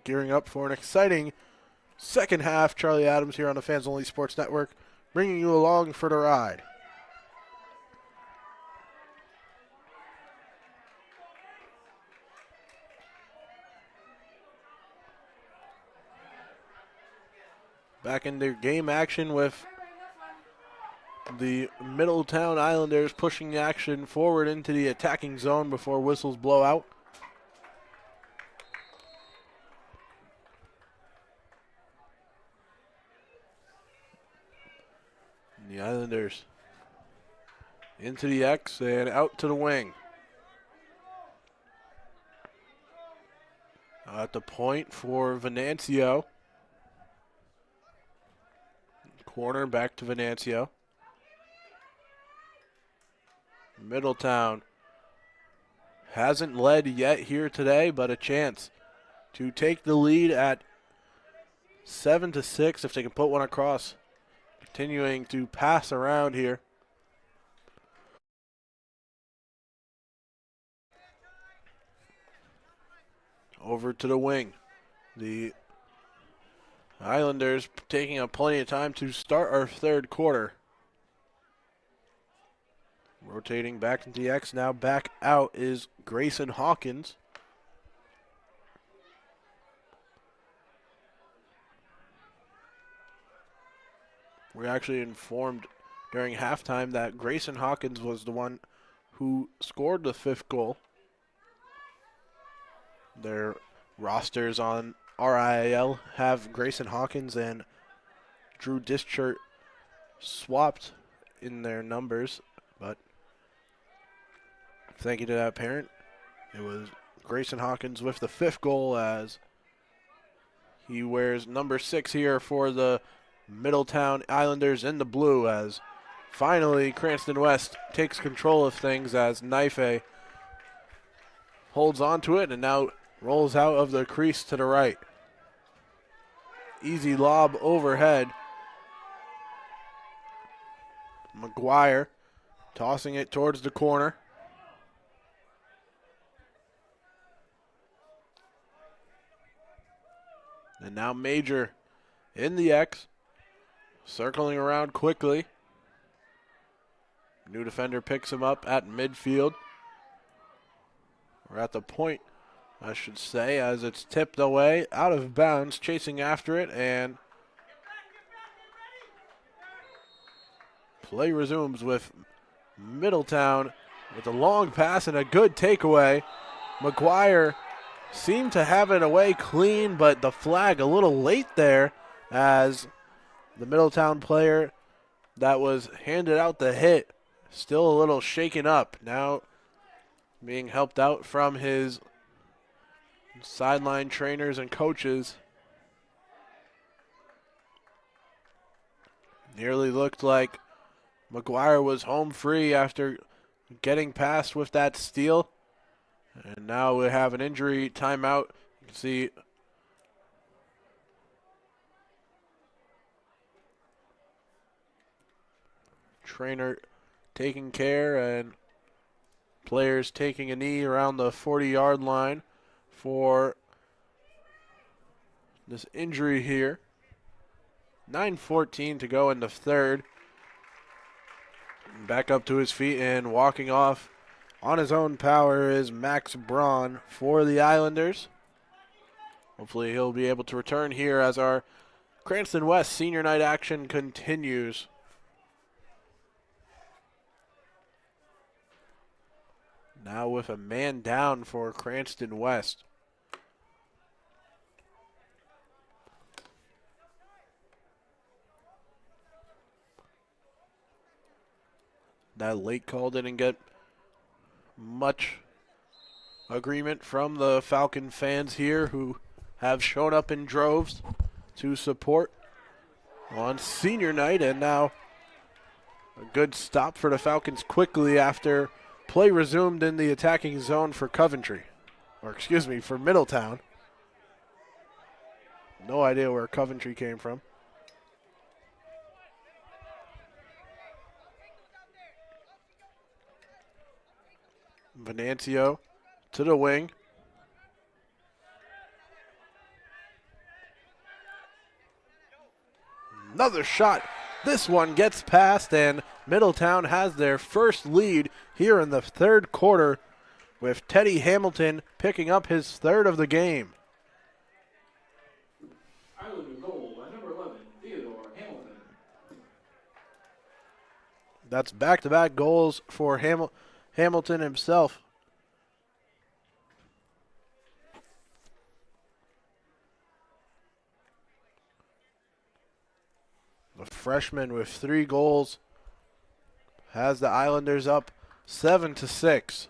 Speaker 2: Gearing up for an exciting second half. Charlie Adams here on the Fans Only Sports Network, bringing you along for the ride. Back into game action with the Middletown Islanders pushing the action forward into the attacking zone before whistles blow out. And the Islanders into the X and out to the wing. At the point for Venancio. Corner back to Venancio. Middletown hasn't led yet here today, but a chance to take the lead at 7-6 if they can put one across. Continuing to pass around here. Over to the wing. The Islanders taking up plenty of time to start our third quarter. Rotating back into the X, now back out is Grayson Hawkins. We're actually informed during halftime that Grayson Hawkins was the one who scored the fifth goal. Their rosters on RIAL have Grayson Hawkins and Drew Dischert swapped in their numbers, but thank you to that parent. It was Grayson Hawkins with the fifth goal as he wears number 6 here for the Middletown Islanders in the blue, as finally Cranston West takes control of things as Knife holds on to it and now rolls out of the crease to the right. Easy lob overhead. McGuire tossing it towards the corner. And now Major in the X, circling around quickly. New defender picks him up at midfield. We're at the point, I should say, as it's tipped away, out of bounds, chasing after it, and play resumes with Middletown with a long pass and a good takeaway. McGuire seemed to have it away clean, but the flag a little late there as the Middletown player that was handed out the hit still a little shaken up. Now being helped out from his sideline trainers and coaches. Nearly looked like McGuire was home free after getting past with that steal. And now we have an injury timeout. You can see trainer taking care and players taking a knee around the 40-yard line for this injury here. 9:14 to go in the third. Back up to his feet and walking off on his own power is Max Braun for the Islanders. Hopefully he'll be able to return here as our Cranston West senior night action continues. Now with a man down for Cranston West. That late call didn't get much agreement from the Falcon fans here, who have shown up in droves to support on senior night. And now a good stop for the Falcons quickly after play resumed in the attacking zone for Coventry. Or excuse me, for Middletown. No idea where Coventry came from. Venancio to the wing. Another shot. This one gets past, and Middletown has their first lead here in the third quarter, with Teddy Hamilton picking up his third of the game.
Speaker 1: Islander goal by number 11, Theodore Hamilton.
Speaker 2: That's back-to-back goals for Hamilton himself. The freshman with 3 goals has the Islanders up 7-6.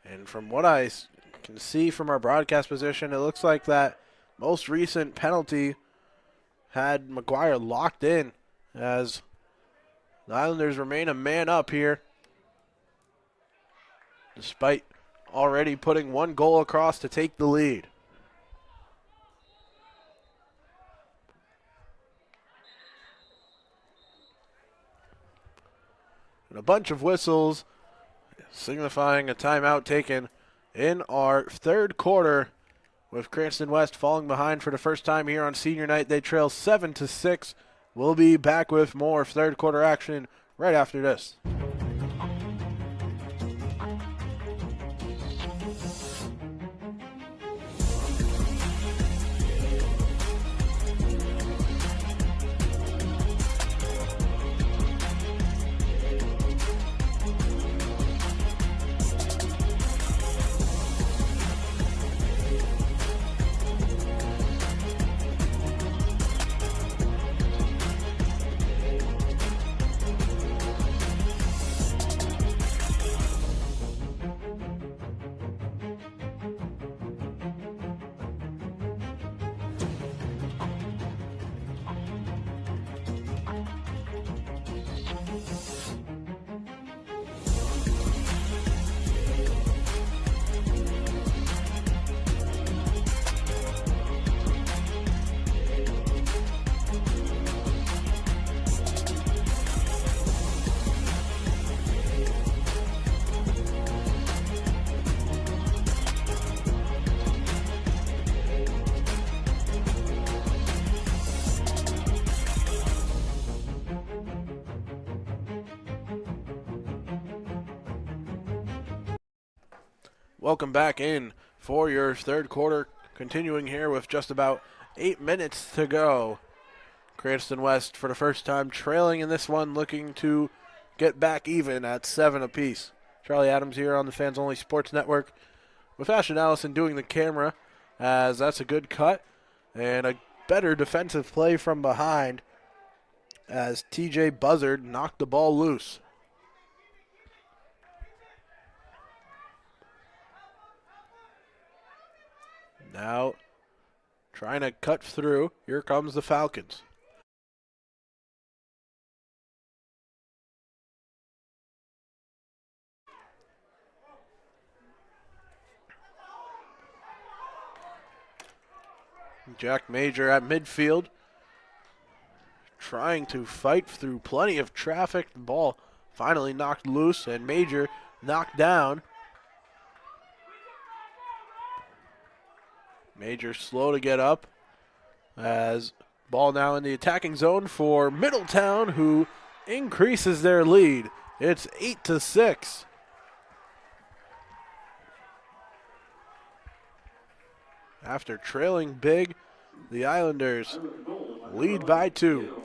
Speaker 2: And from what I can see from our broadcast position, it looks like that most recent penalty had McGuire locked in, as the Islanders remain a man up here, despite already putting 1 goal across to take the lead. And a bunch of whistles signifying a timeout taken in our third quarter, with Cranston West falling behind for the first time here on senior night. They trail 7-6. We'll be back with more third quarter action right after this. Welcome back in for your third quarter, continuing here with just about 8 minutes to go. Cranston West, for the first time, trailing in this one, looking to get back even at 7 apiece. Charlie Adams here on the Fans Only Sports Network, with Ashton Allison doing the camera, as that's a good cut and a better defensive play from behind, as TJ Buzzard knocked the ball loose. Now, trying to cut through. Here comes the Falcons. Jack Major at midfield, trying to fight through plenty of traffic. The ball finally knocked loose, and Major knocked down. Major slow to get up, as ball now in the attacking zone for Middletown, who increases their lead. It's 8-6. After trailing big, the Islanders lead by 2.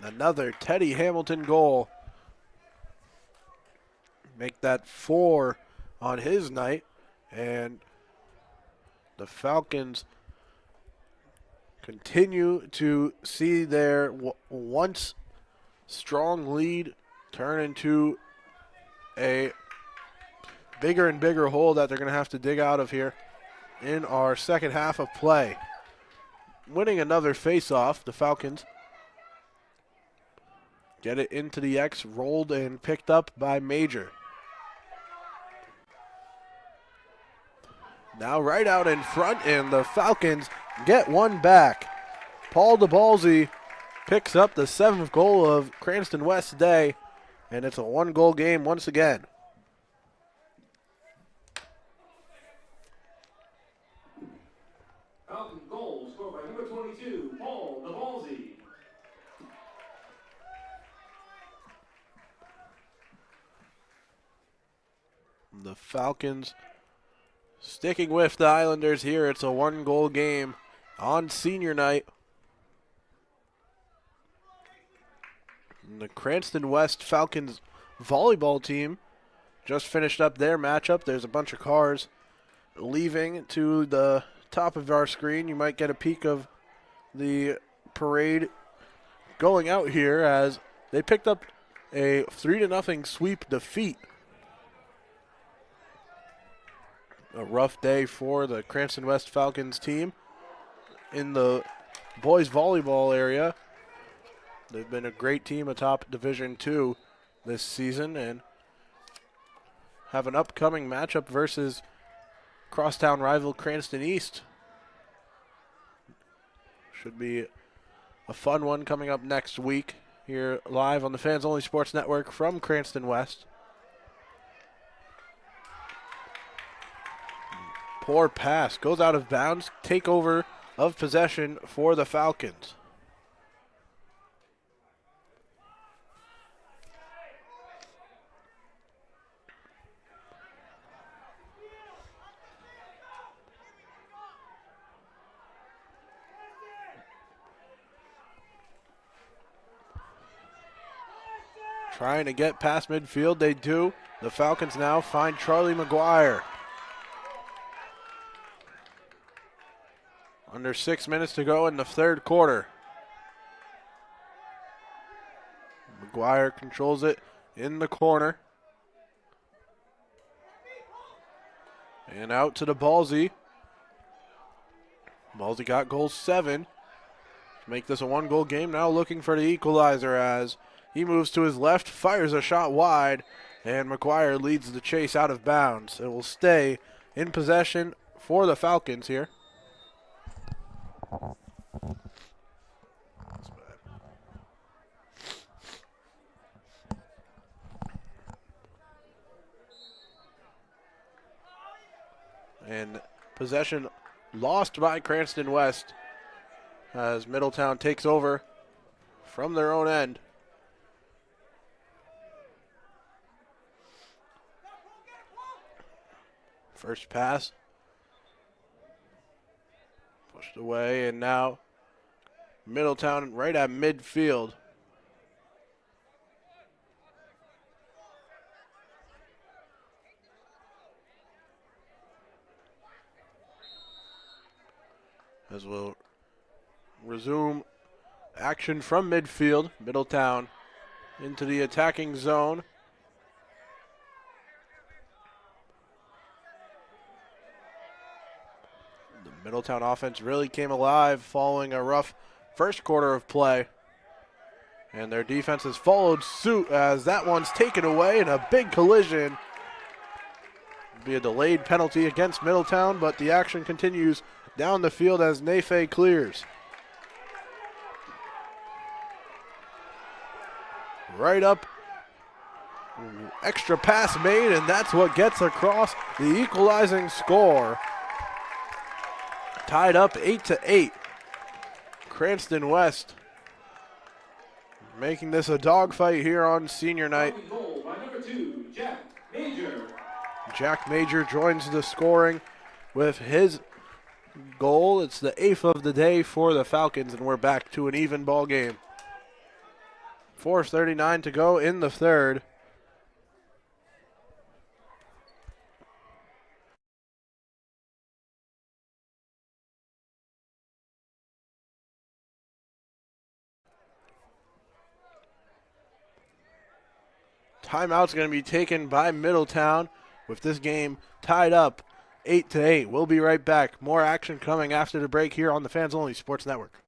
Speaker 2: Another Teddy Hamilton goal. Make that 4 on his night. And the Falcons continue to see their once strong lead turn into a bigger and bigger hole that they're going to have to dig out of here in our second half of play. Winning another face-off, the Falcons get it into the X, rolled and picked up by Major. Now right out in front, and the Falcons get one back. Paul DeBalsey picks up the 7th goal of Cranston West today, and it's a 1-goal game once again.
Speaker 1: Falcon goal scored by number 22, Paul DeBalsey.
Speaker 2: The Falcons sticking with the Islanders here. It's a 1-goal game on senior night. And the Cranston West Falcons volleyball team just finished up their matchup. There's a bunch of cars leaving to the top of our screen. You might get a peek of the parade going out here as they picked up a 3-0 sweep defeat. A rough day for the Cranston West Falcons team in the boys volleyball area. They've been a great team atop Division II this season and have an upcoming matchup versus crosstown rival Cranston East. Should be a fun one coming up next week here live on the Fans Only Sports Network from Cranston West. Poor pass, goes out of bounds, takeover of possession for the Falcons. Trying to get past midfield, they do. The Falcons now find Charlie McGuire. Under 6 minutes to go in the third quarter. McGuire controls it in the corner. And out to the Ballsy. Ballsy got goal 7. To make this a 1-goal game, now looking for the equalizer as he moves to his left, fires a shot wide, and McGuire leads the chase out of bounds. It will stay in possession for the Falcons here. And possession lost by Cranston West as Middletown takes over from their own end. First pass pushed away, and now Middletown right at midfield. As we'll resume action from midfield, Middletown into the attacking zone. The Middletown offense really came alive following a rough first quarter of play. And their defense has followed suit as that one's taken away in a big collision. It'll be a delayed penalty against Middletown, but the action continues down the field as Nefe clears. Right up. Extra pass made, and that's what gets across the equalizing score. Tied up 8-8. Cranston West making this a dogfight here on senior night.
Speaker 1: Goal by number 2, Jack Major.
Speaker 2: Jack Major joins the scoring with his goal. It's the 8th of the day for the Falcons, and we're back to an even ball game. 4:39 to go in the third. Timeout's going to be taken by Middletown with this game tied up 8-8. We'll be right back. More action coming after the break here on the Fans Only Sports Network.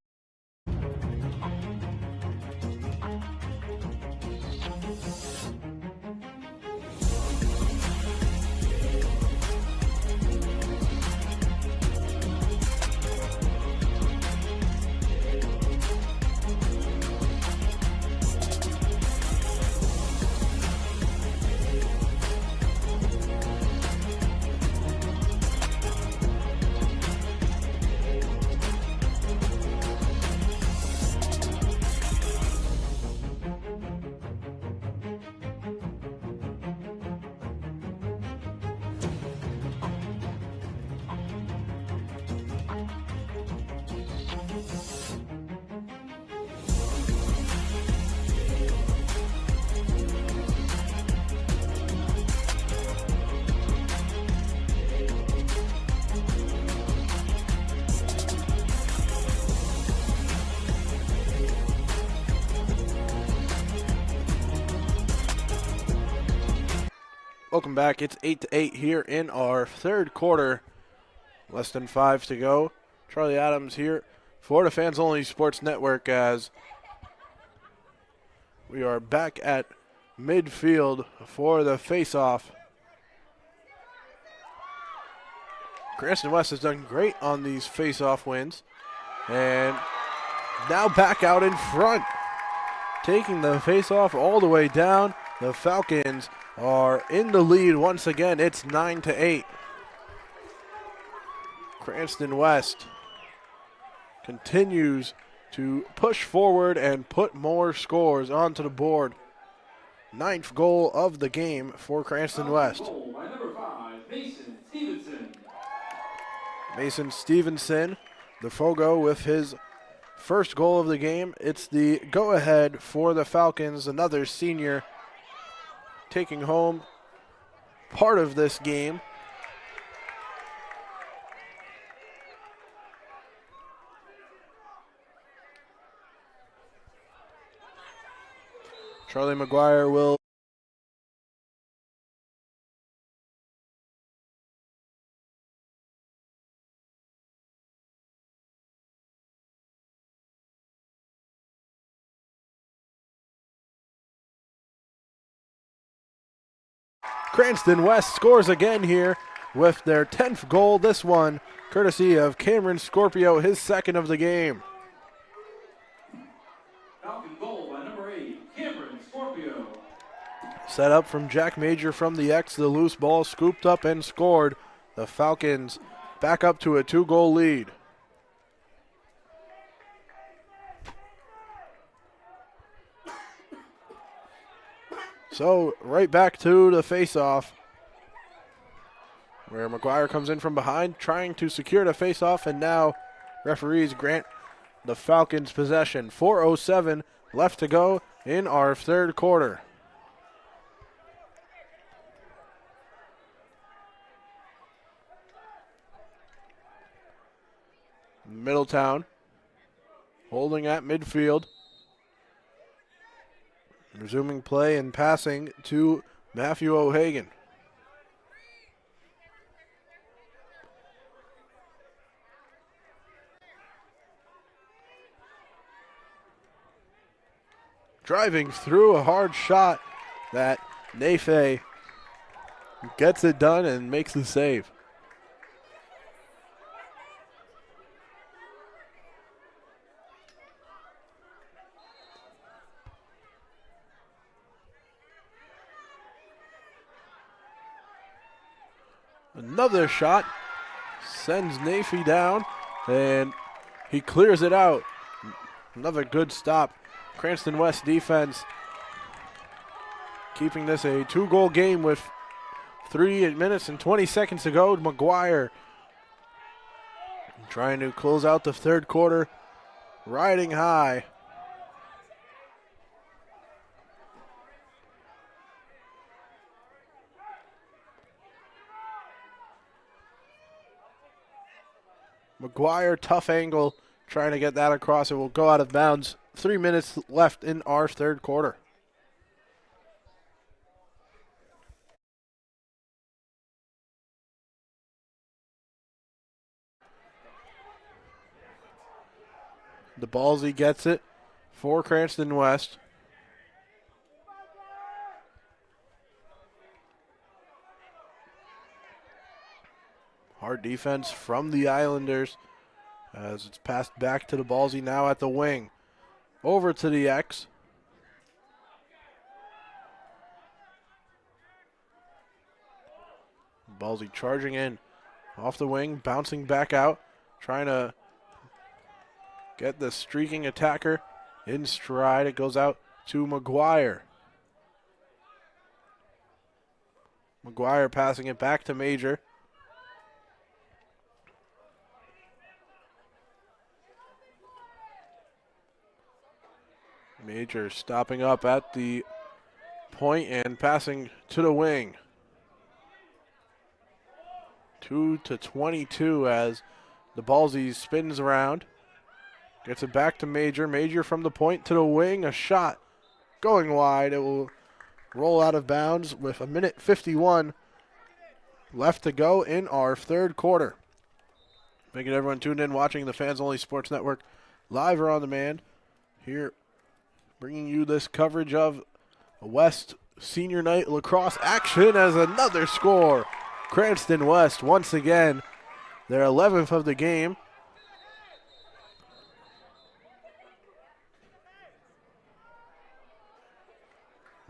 Speaker 2: Welcome back. It's 8-8 here in our third quarter. Less than 5 to go. Charlie Adams here for the Fans Only Sports Network as we are back at midfield for the face-off. Cranston West has done great on these face-off wins. And now back out in front. Taking the face-off all the way down. The Falcons are in the lead once again. It's 9-8. Cranston West continues to push forward and put more scores onto the board. 9th goal of the game for Cranston West.
Speaker 1: Goal by number 5, Mason Stevenson.
Speaker 2: Mason Stevenson, the Fogo, with his first goal of the game. It's the go-ahead for the Falcons, another senior taking home part of this game. Charlie McGuire will Cranston West scores again here with their 10th goal. This one courtesy of Cameron Scorpio, his second of the game.
Speaker 1: Falcon goal by number 8, Cameron Scorpio.
Speaker 2: Set up from Jack Major from the X, the loose ball scooped up and scored. The Falcons back up to a 2-goal lead. So right back to the face-off, where McGuire comes in from behind, trying to secure the face-off, and now referees grant the Falcons possession. 4:07 left to go in our third quarter. Middletown holding at midfield. Resuming play and passing to Matthew O'Hagan. Driving through a hard shot that Nafe gets it done and makes the save. Another shot sends Nafe down, and he clears it out. Another good stop. Cranston West defense keeping this a 2-goal game with 3 minutes and 20 seconds to go. McGuire trying to close out the third quarter, riding high. McGuire, tough angle, trying to get that across. It will go out of bounds. 3 minutes left in our third quarter. The Ballsy gets it for Cranston West. Hard defense from the Islanders as it's passed back to the Ballsy, now at the wing. Over to the X. Ballsy charging in off the wing, bouncing back out, trying to get the streaking attacker in stride. It goes out to McGuire. McGuire passing it back to Major. Major stopping up at the point and passing to the wing. 2-22 as the Ballsy spins around. Gets it back to Major. Major from the point to the wing. A shot going wide. It will roll out of bounds with 1:51 left to go in our third quarter. Thank you to everyone tuned in watching the Fans Only Sports Network live or on demand. Here, bringing you this coverage of West Senior Night lacrosse action as another score. Cranston West once again, their 11th of the game.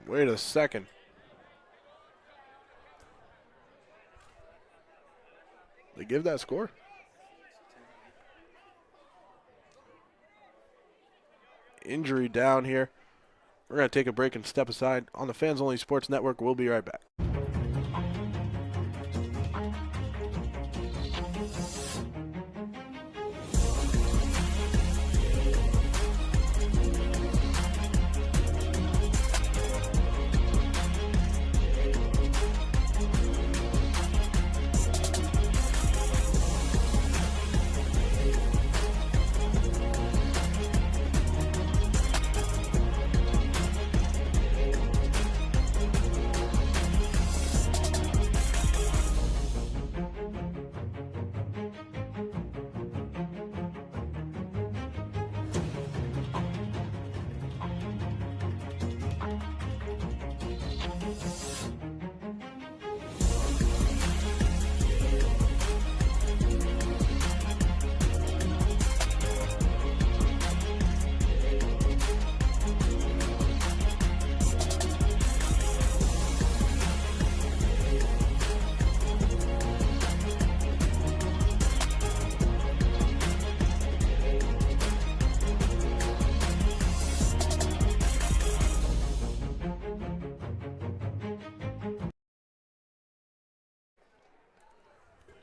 Speaker 2: Wait a second. They give that score? Injury down here. We're going to take a break and step aside. On the Fans Only Sports Network, we'll be right back.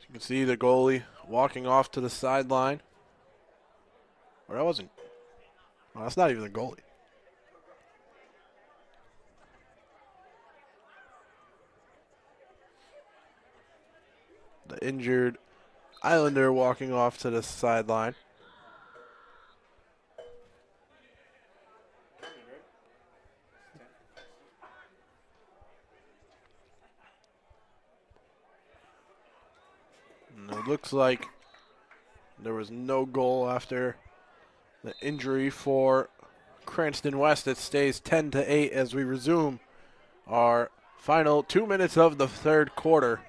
Speaker 2: You can see the goalie walking off to the sideline. Or that wasn't. Well, that's not even the goalie. The injured Islander walking off to the sideline. And it looks like there was no goal after the injury for Cranston West. It stays 10-8 as we resume our final 2 minutes of the third quarter.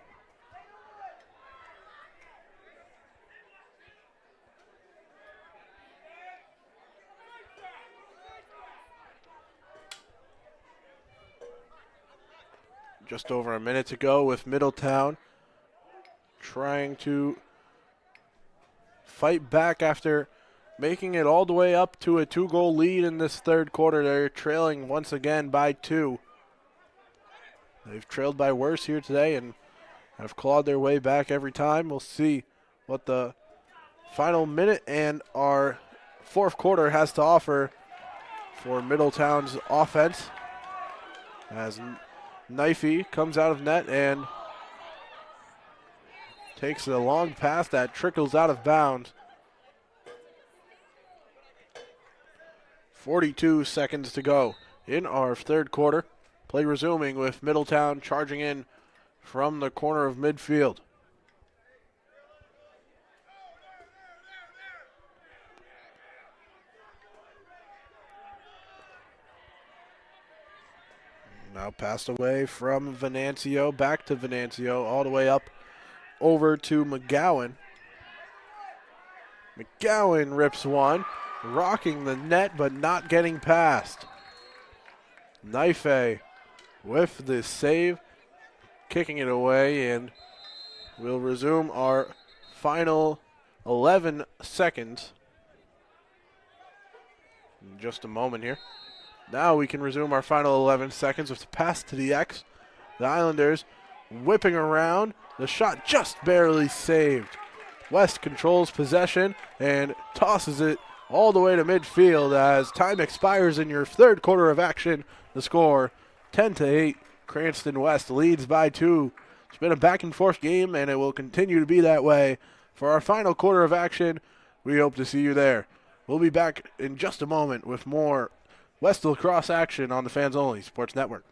Speaker 2: Just over a minute to go with Middletown trying to fight back after making it all the way up to a 2-goal lead in this third quarter. They're trailing once again by 2. They've trailed by worse here today and have clawed their way back every time. We'll see what the final minute and our fourth quarter has to offer for Middletown's offense, as Knifey comes out of net and takes a long pass that trickles out of bounds. 42 seconds to go in our third quarter. Play resuming with Middletown charging in from the corner of midfield. Now passed away from Venancio, back to Venancio, all the way up over to McGowan. McGowan rips one, rocking the net but not getting past. Knifey with the save, kicking it away, and we'll resume our final 11 seconds in just a moment here. Now we can resume our final 11 seconds with the pass to the X. The Islanders whipping around. The shot just barely saved. West controls possession and tosses it all the way to midfield as time expires in your third quarter of action. The score, 10-8. Cranston West leads by 2. It's been a back-and-forth game, and it will continue to be that way. For our final quarter of action, we hope to see you there. We'll be back in just a moment with more West lacrosse action on the Fans Only Sports Network.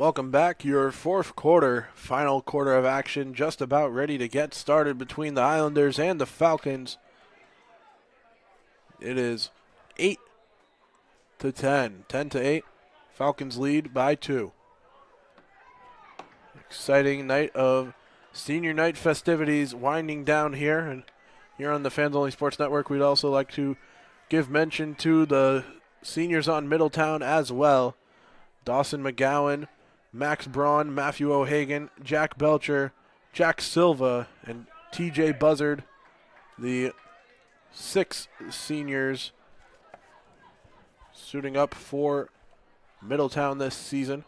Speaker 2: Welcome back. Your fourth quarter, final quarter of action, just about ready to get started between the Islanders and the Falcons. It is 8-10, 10-8. Falcons lead by 2. Exciting night of senior night festivities winding down here. And here on the Fans Only Sports Network, we'd also like to give mention to the seniors on Middletown as well. Dawson McGowan, Max Braun, Matthew O'Hagan, Jack Belcher, Jack Silva, and TJ Buzzard, the 6 seniors suiting up for Middletown this season.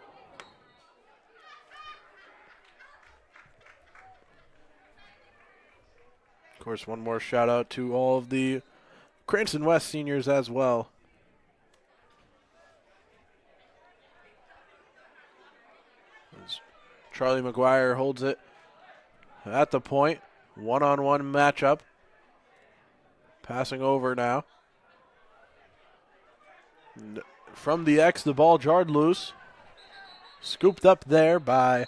Speaker 2: Of course, one more shout out to all of the Cranston West seniors as well. As Charlie McGuire holds it at the point. One-on-one matchup. Passing over now. From the X, the ball jarred loose. Scooped up there by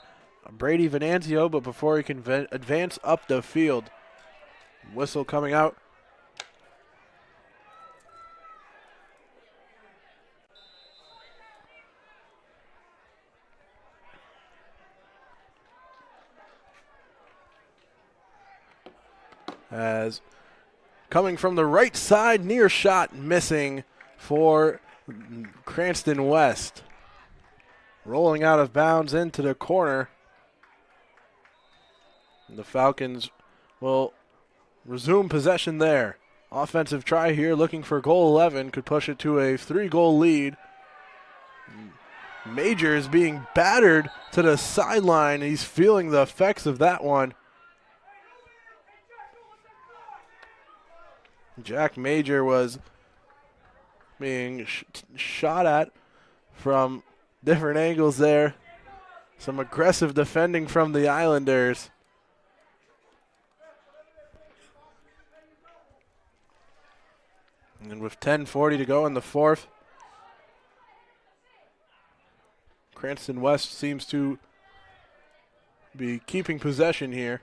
Speaker 2: Brady Venanzio, but before he can advance up the field. Whistle coming out. As coming from the right side, near shot missing for Cranston West. Rolling out of bounds into the corner. And the Falcons will resume possession there. Offensive try here, looking for goal 11. Could push it to a 3-goal lead. Major is being battered to the sideline. He's feeling the effects of that one. Jack Major was being shot at from different angles there. Some aggressive defending from the Islanders. And with 10:40 to go in the fourth, Cranston West seems to be keeping possession here.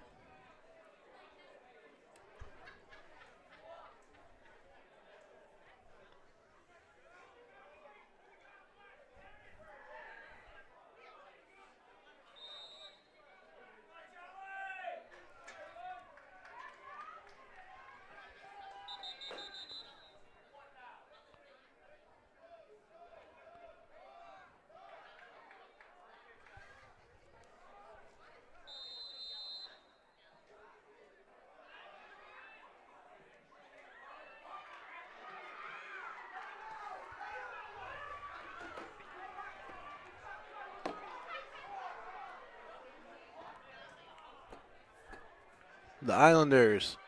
Speaker 2: The Islanders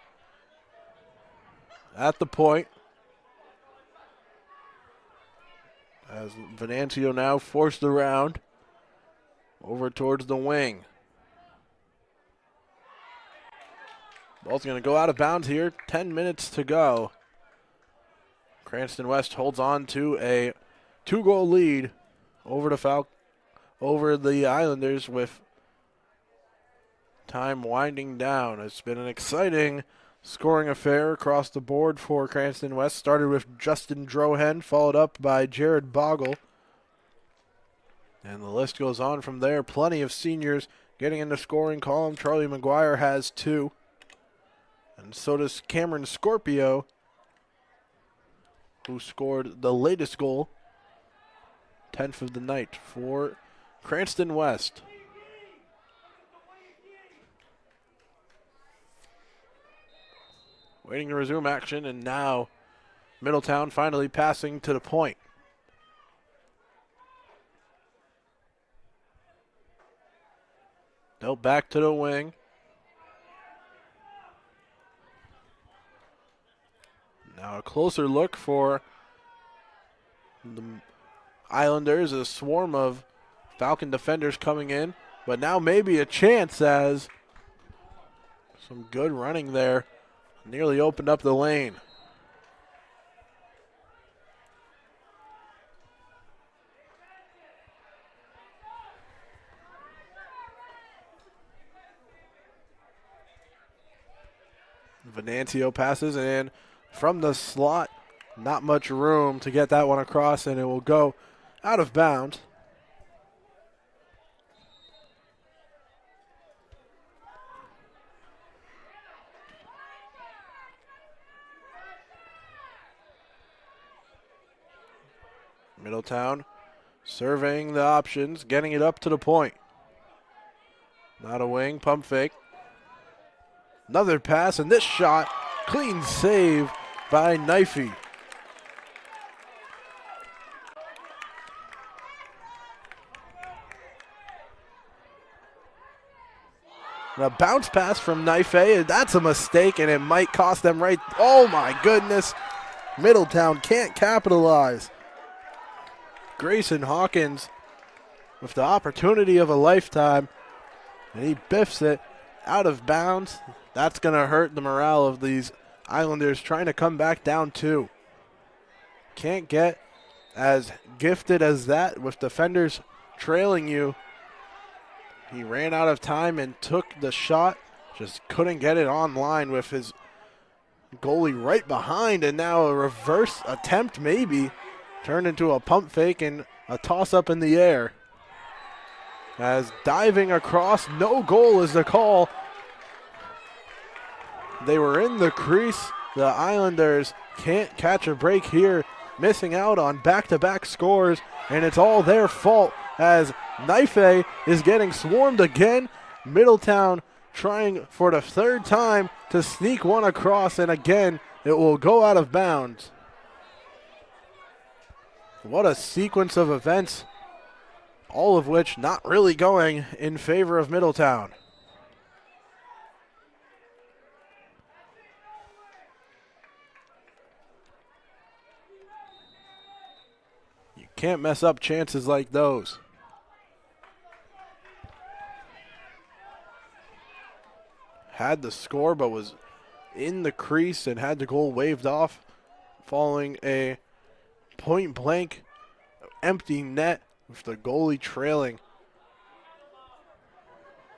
Speaker 2: at the point. As Venanzio now forced around over towards the wing. Ball's going to go out of bounds here. 10 minutes to go. Cranston West holds on to a 2-goal lead over the Islanders with time winding down. It's been an exciting scoring affair across the board for Cranston West. Started with Justin Drohen, followed up by Jared Bogle. And the list goes on from there. Plenty of seniors getting in the scoring column. Charlie McGuire has 2. And so does Cameron Scorpio, who scored the latest goal, 10th of the night for Cranston West. Waiting to resume action, and now Middletown finally passing to the point. Dealt back to the wing. Now a closer look for the Islanders, a swarm of Falcon defenders coming in, but now maybe a chance as some good running there. Nearly opened up the lane. Venancio passes, and from the slot, not much room to get that one across, and it will go out of bounds. Middletown surveying the options, getting it up to the point. Not a wing, pump fake. Another pass, and this shot, clean save by Knifey. A bounce pass from Knifey, and that's a mistake, and it might cost them right. Oh my goodness. Middletown can't capitalize. Grayson Hawkins with the opportunity of a lifetime, and he biffs it out of bounds. That's going to hurt the morale of these Islanders trying to come back down 2. Can't get as gifted as that with defenders trailing you. He ran out of time and took the shot, just couldn't get it on line with his goalie right behind, and now a reverse attempt maybe turned into a pump fake and a toss-up in the air. As diving across, no goal is the call. They were in the crease. The Islanders can't catch a break here, missing out on back-to-back scores, and it's all their fault as Knifey is getting swarmed again. Middletown trying for the 3rd time to sneak one across, and again it will go out of bounds. What a sequence of events, all of which not really going in favor of Middletown. You can't mess up chances like those. Had the score, but was in the crease and had the goal waved off following a point blank empty net with the goalie trailing.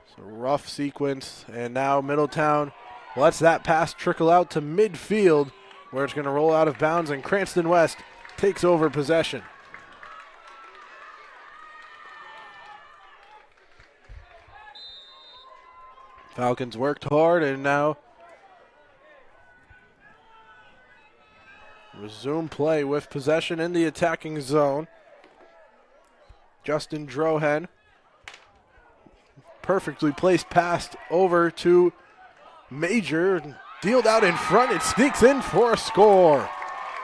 Speaker 2: It's a rough sequence, and now Middletown lets that pass trickle out to midfield where it's going to roll out of bounds, and Cranston West takes over possession. Falcons worked hard and now resume play with possession in the attacking zone. Justin Drohan, perfectly placed pass over to Major, dealed out in front, it sneaks in for a score.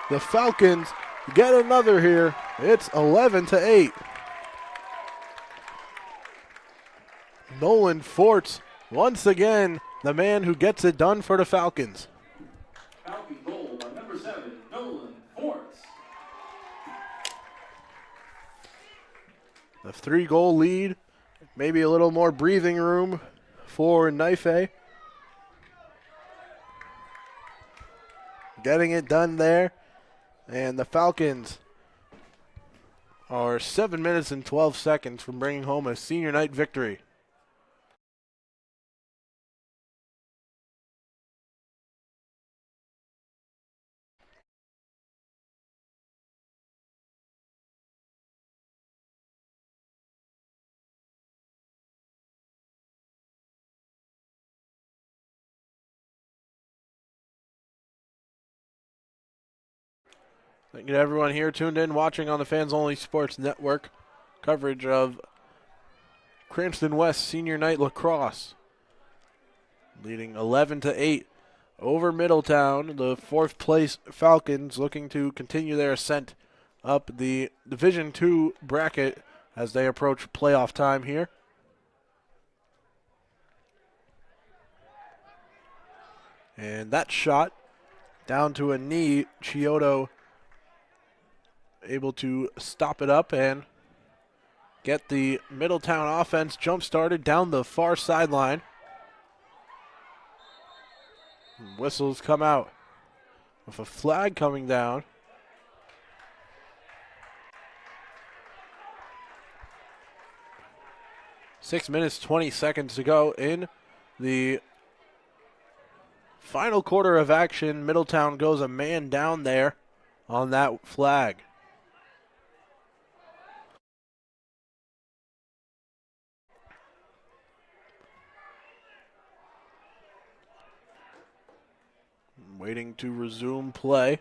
Speaker 2: The Falcons get another here. It's 11-8. Nolan Forts, once again, the man who gets it done for the Falcons.
Speaker 1: Falcon goal by number 7, Nolan Forts.
Speaker 2: The 3-goal lead, maybe a little more breathing room for Knifey. Getting it done there, and the Falcons are 7 minutes and 12 seconds from bringing home a senior night victory. Thank you to everyone here tuned in, watching on the Fans Only Sports Network. Coverage of Cranston West Senior Night Lacrosse. Leading 11-8 over Middletown. The 4th place Falcons looking to continue their ascent up the Division II bracket as they approach playoff time here. And that shot down to a knee. Chiodo able to stop it up and get the Middletown offense jump-started down the far sideline. Whistles come out with a flag coming down. .6 minutes, 20 seconds to go in the final quarter of action. Middletown goes a man down there on that flag. Waiting to resume play.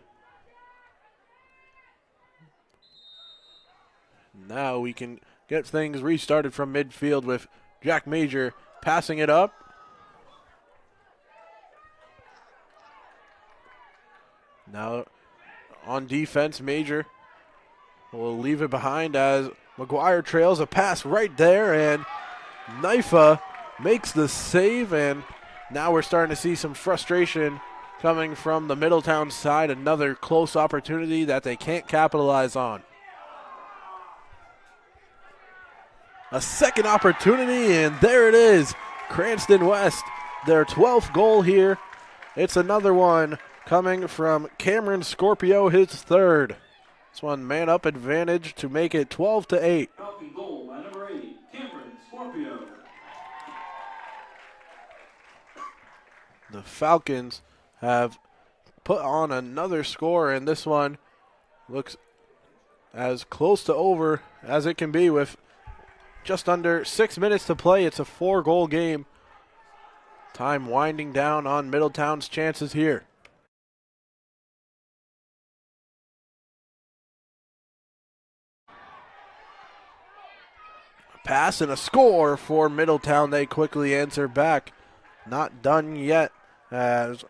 Speaker 2: Now we can get things restarted from midfield with Jack Major passing it up. Now on defense, Major will leave it behind as McGuire trails a pass right there, and Naifa makes the save, and now we're starting to see some frustration coming from the Middletown side. Another close opportunity that they can't capitalize on. A second opportunity, and there it is. Cranston West, their 12th goal here. It's another one coming from Cameron Scorpio, his third. This one man-up advantage to make it 12-8.
Speaker 1: Falcon goal by number 8, Cameron Scorpio.
Speaker 2: The Falcons have put on another score, and this one looks as close to over as it can be with just under 6 minutes to play. It's a 4-goal game. Time winding down on Middletown's chances here. A pass and a score for Middletown. They quickly answer back. Not done yet as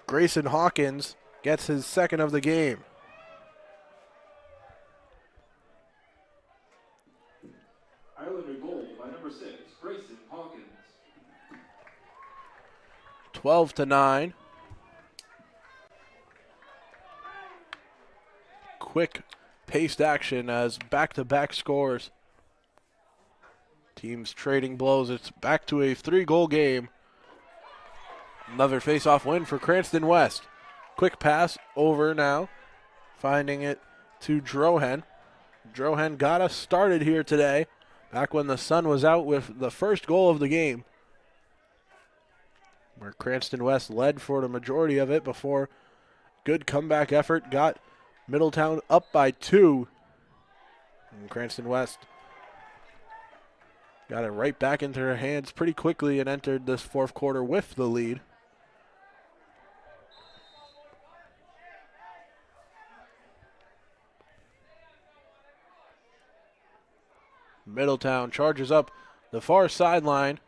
Speaker 2: Grayson Hawkins gets his second of the game.
Speaker 1: Islander goal by number 6, Grayson Hawkins.
Speaker 2: 12-9. Quick paced action as back-to-back scores. Teams trading blows. It's back to a 3-goal game. Another face-off win for Cranston West. Quick pass over now. Finding it to Drohan. Drohan got us started here today, back when the sun was out, with the first goal of the game, where Cranston West led for the majority of it before good comeback effort got Middletown up by 2. And Cranston West got it right back into her hands pretty quickly and entered this fourth quarter with the lead. Middletown charges up the far sideline,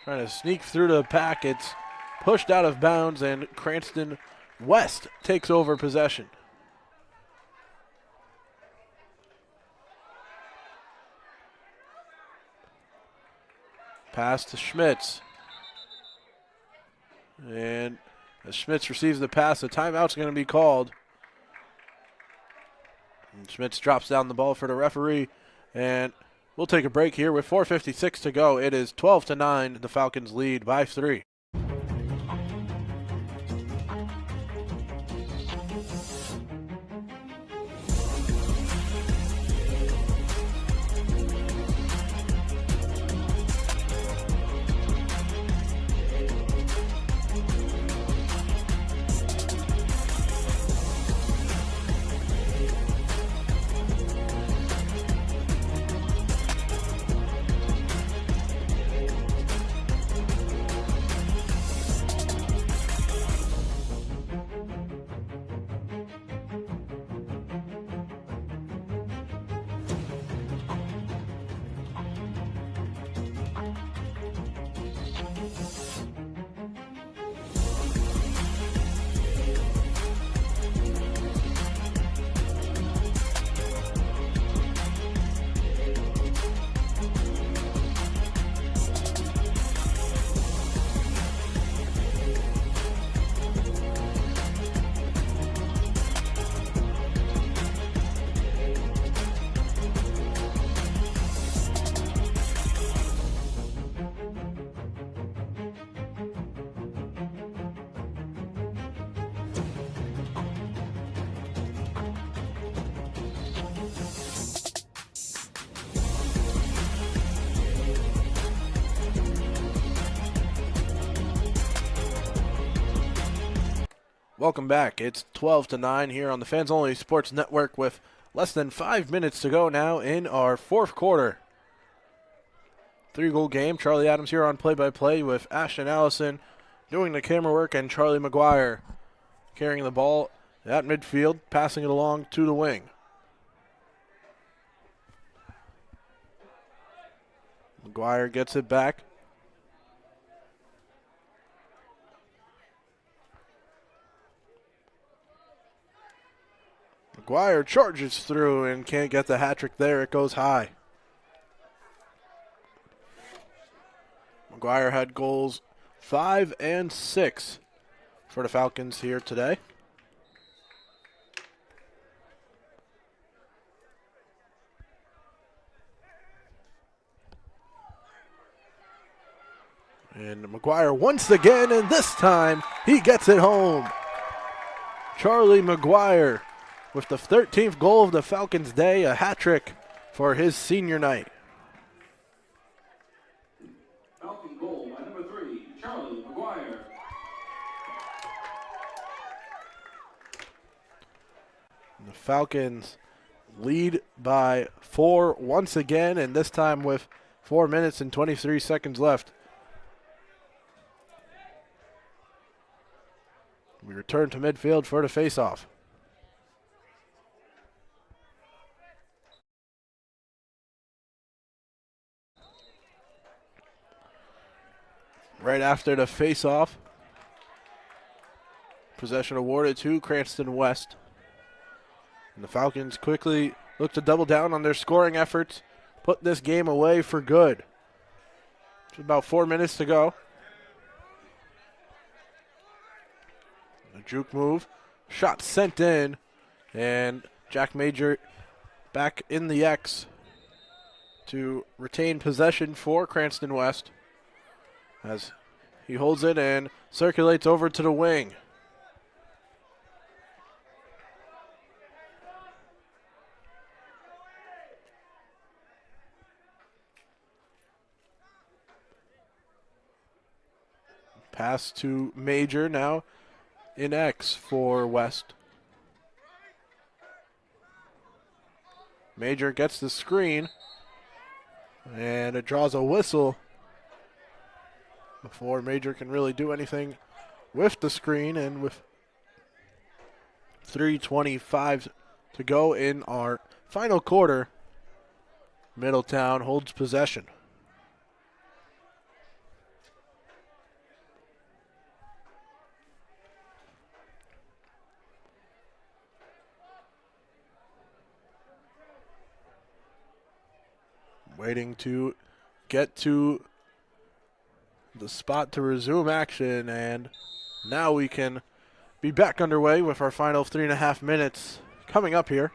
Speaker 2: trying to sneak through the pack. It's pushed out of bounds, and Cranston West takes over possession. Pass to Schmitz. And as Schmitz receives the pass, a timeout's going to be called. And Schmitz drops down the ball for the referee. And we'll take a break here with 4:56 to go. It is 12-9. The Falcons lead by 3. Welcome back. It's 12-9 here on the Fans Only Sports Network with less than 5 minutes to go now in our fourth quarter. 3-goal game. Charlie Adams here on play-by-play with Ashton Allison doing the camera work and Charlie McGuire carrying the ball at midfield, passing it along to the wing. McGuire gets it back. McGuire charges through and can't get the hat trick there. It goes high. McGuire had goals 5 and 6 for the Falcons here today. And McGuire once again, and this time he gets it home. Charlie McGuire with the 13th goal of the Falcons' day, a hat trick for his senior night.
Speaker 1: Falcon goal by number 3, Charlie McGuire.
Speaker 2: The Falcons lead by 4 once again, and this time with 4 minutes and 23 seconds left. We return to midfield for the faceoff. Right after the face-off, possession awarded to Cranston West. And the Falcons quickly look to double down on their scoring efforts, put this game away for good. Just about 4 minutes to go. A juke move, shot sent in, and Jack Major back in the X to retain possession for Cranston West, as he holds it and circulates over to the wing. Pass to Major now in X for West. Major gets the screen, and it draws a whistle before Major can really do anything with the screen, and with 3:25 to go in our final quarter, Middletown holds possession. Waiting to get to the spot to resume action, and now we can be back underway with our final 3.5 minutes coming up here.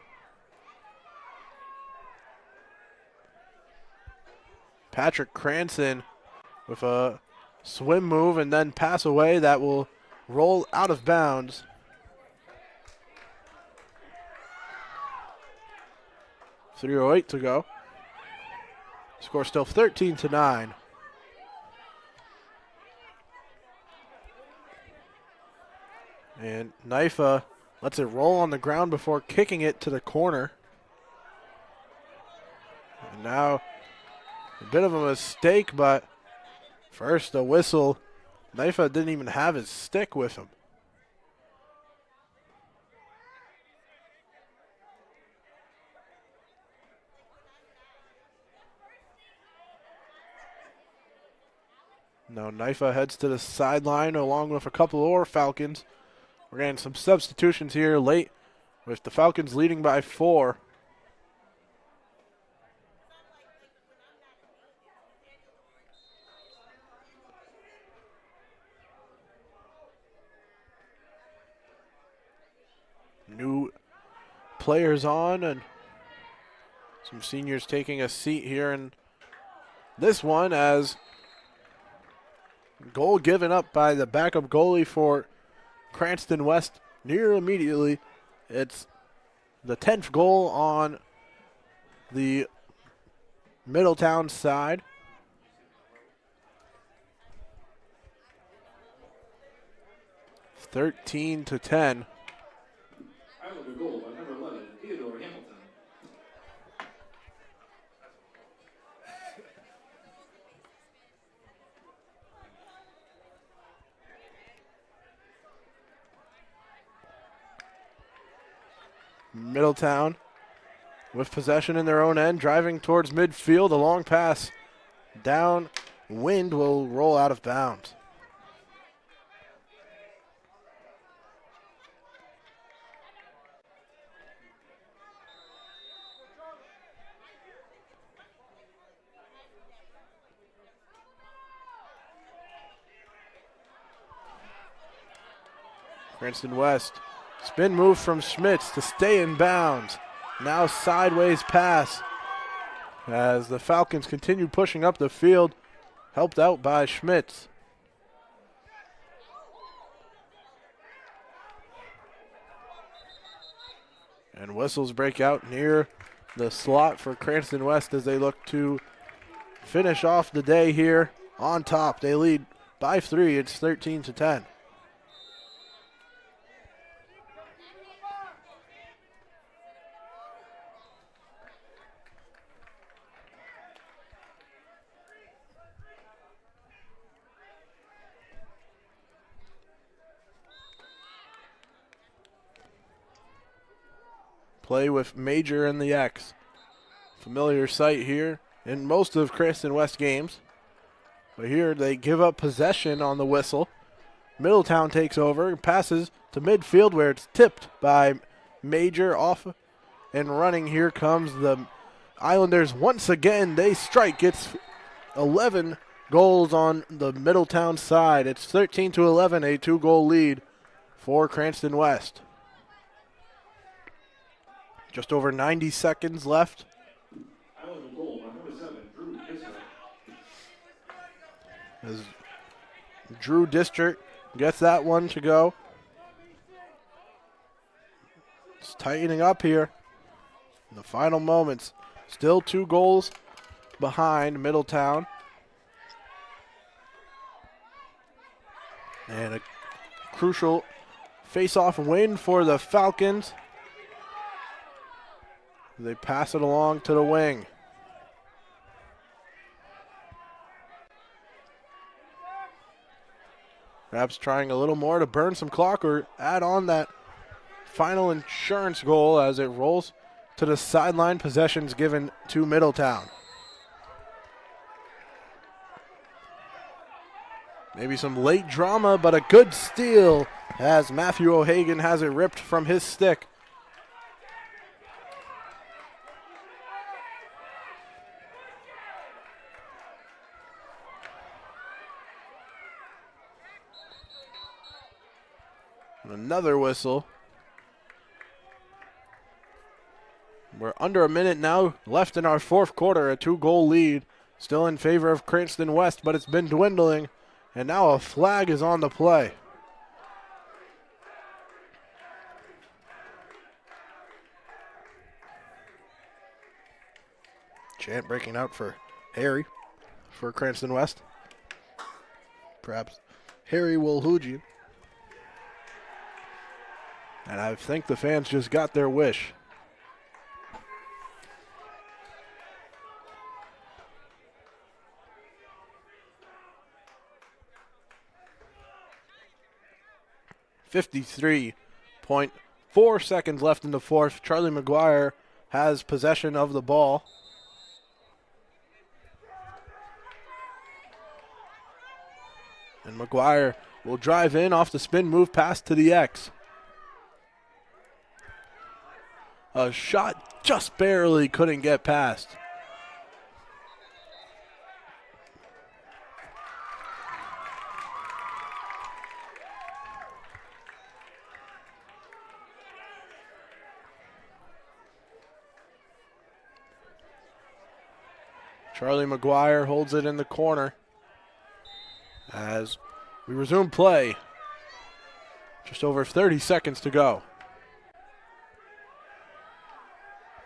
Speaker 2: Patrick Cranston with a swim move and then pass away that will roll out of bounds. .308 to go. Score still 13-9. And Naifa lets it roll on the ground before kicking it to the corner. And now a bit of a mistake, but first a whistle. Naifa didn't even have his stick with him. Now Naifa heads to the sideline along with a couple more Falcons. We're getting some substitutions here late with the Falcons leading by 4. New players on and some seniors taking a seat here in this one, as goal given up by the backup goalie for Cranston West near immediately. It's the 10th goal on the Middletown side. 13-10.
Speaker 1: Islander goal by number 11, Theodore Hamilton.
Speaker 2: Middletown with possession in their own end, driving towards midfield. A long pass down. Wind will roll out of bounds. Cranston West. Spin move from Schmitz to stay in bounds. Now sideways pass as the Falcons continue pushing up the field, helped out by Schmitz. And whistles break out near the slot for Cranston West as they look to finish off the day here on top. They lead by 3. It's 13-10. Play with Major and the X. Familiar sight here in most of Cranston West games. But here they give up possession on the whistle. Middletown takes over and passes to midfield where it's tipped by Major off and running. Here comes the Islanders once again. They strike. It's 11 goals on the Middletown side. It's 13-11, a 2-goal lead for Cranston West. Just over 90 seconds left.
Speaker 1: Islander goal by number 7, Drew District.
Speaker 2: As Drew District gets that one to go. It's tightening up here in the final moments. Still 2 goals behind Middletown. And a crucial face-off win for the Falcons. They pass it along to the wing. Perhaps trying a little more to burn some clock or add on that final insurance goal as it rolls to the sideline. Possessions given to Middletown. Maybe some late drama, but a good steal as Matthew O'Hagan has it ripped from his stick. Another whistle. We're under a minute now left in our fourth quarter, a 2-goal lead. Still in favor of Cranston West, but it's been dwindling. And now a flag is on the play. Chant breaking out for Harry for Cranston West. Perhaps Harry will hooge you. And I think the fans just got their wish. .4 seconds left in the fourth. Charlie McGuire has possession of the ball. And McGuire will drive in off the spin move pass to the X. A shot just barely couldn't get past. Charlie McGuire holds it in the corner as we resume play. Just over 30 seconds to go.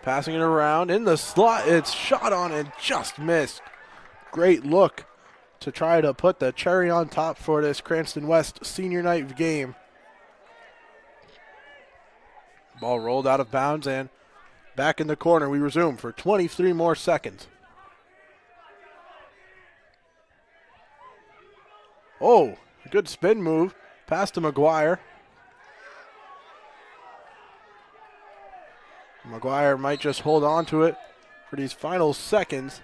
Speaker 2: Passing it around in the slot. It's shot on and just missed. Great look to try to put the cherry on top for this Cranston West senior night game. Ball rolled out of bounds and back in the corner. We resume for 23 more seconds. Oh, good spin move. Pass to McGuire. McGuire might just hold on to it for these final seconds.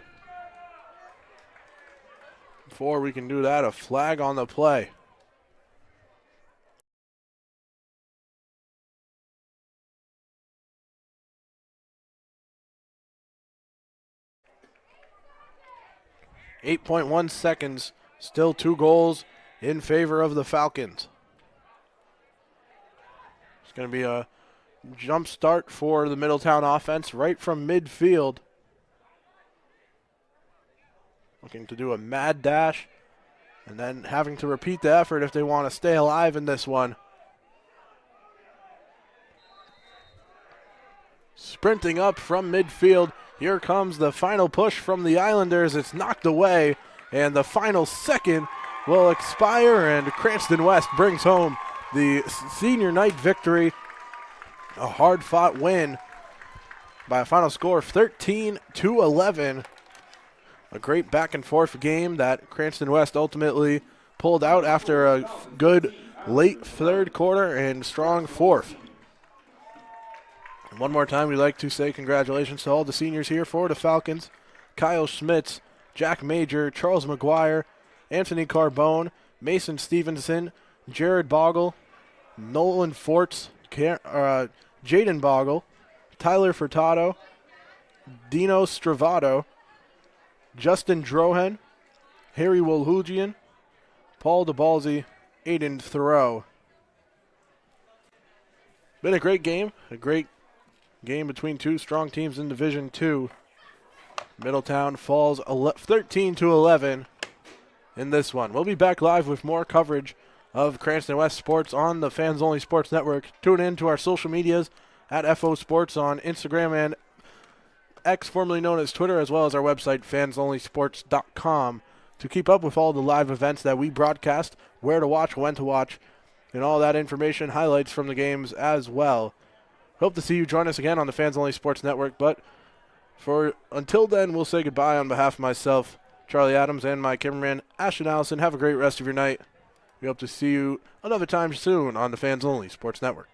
Speaker 2: Before we can do that, a flag on the play. .1 seconds, still 2 goals in favor of the Falcons. It's going to be a jump start for the Middletown offense right from midfield. Looking to do a mad dash and then having to repeat the effort if they want to stay alive in this one. Sprinting up from midfield. Here comes the final push from the Islanders. It's knocked away, and the final second will expire, and Cranston West brings home the senior night victory. A hard-fought win by a final score of 13-11. A great back-and-forth game that Cranston West ultimately pulled out after a good late third quarter and strong fourth. And one more time, we'd like to say congratulations to all the seniors here for the Falcons. Kyle Schmitz, Jack Major, Charles McGuire, Anthony Carbone, Mason Stevenson, Jared Bogle, Nolan Forts, Jaden Bogle, Tyler Furtado, Dino Stravato, Justin Drohan, Harry Wolhugian, Paul DeBalzi, Aiden Thoreau. Been a great game between two strong teams in Division II. Middletown falls 13-11 in this one. We'll be back live with more coverage of Cranston West sports on the Fans Only Sports Network. Tune in to our social medias at FO Sports on Instagram and X, formerly known as Twitter, as well as our website, fansonlysports.com, to keep up with all the live events that we broadcast, where to watch, when to watch, and all that information, highlights from the games as well. Hope to see you join us again on the Fans Only Sports Network, but until then, we'll say goodbye on behalf of myself, Charlie Adams, and my cameraman, Ashton Allison. Have a great rest of your night. We hope to see you another time soon on the Fans Only Sports Network.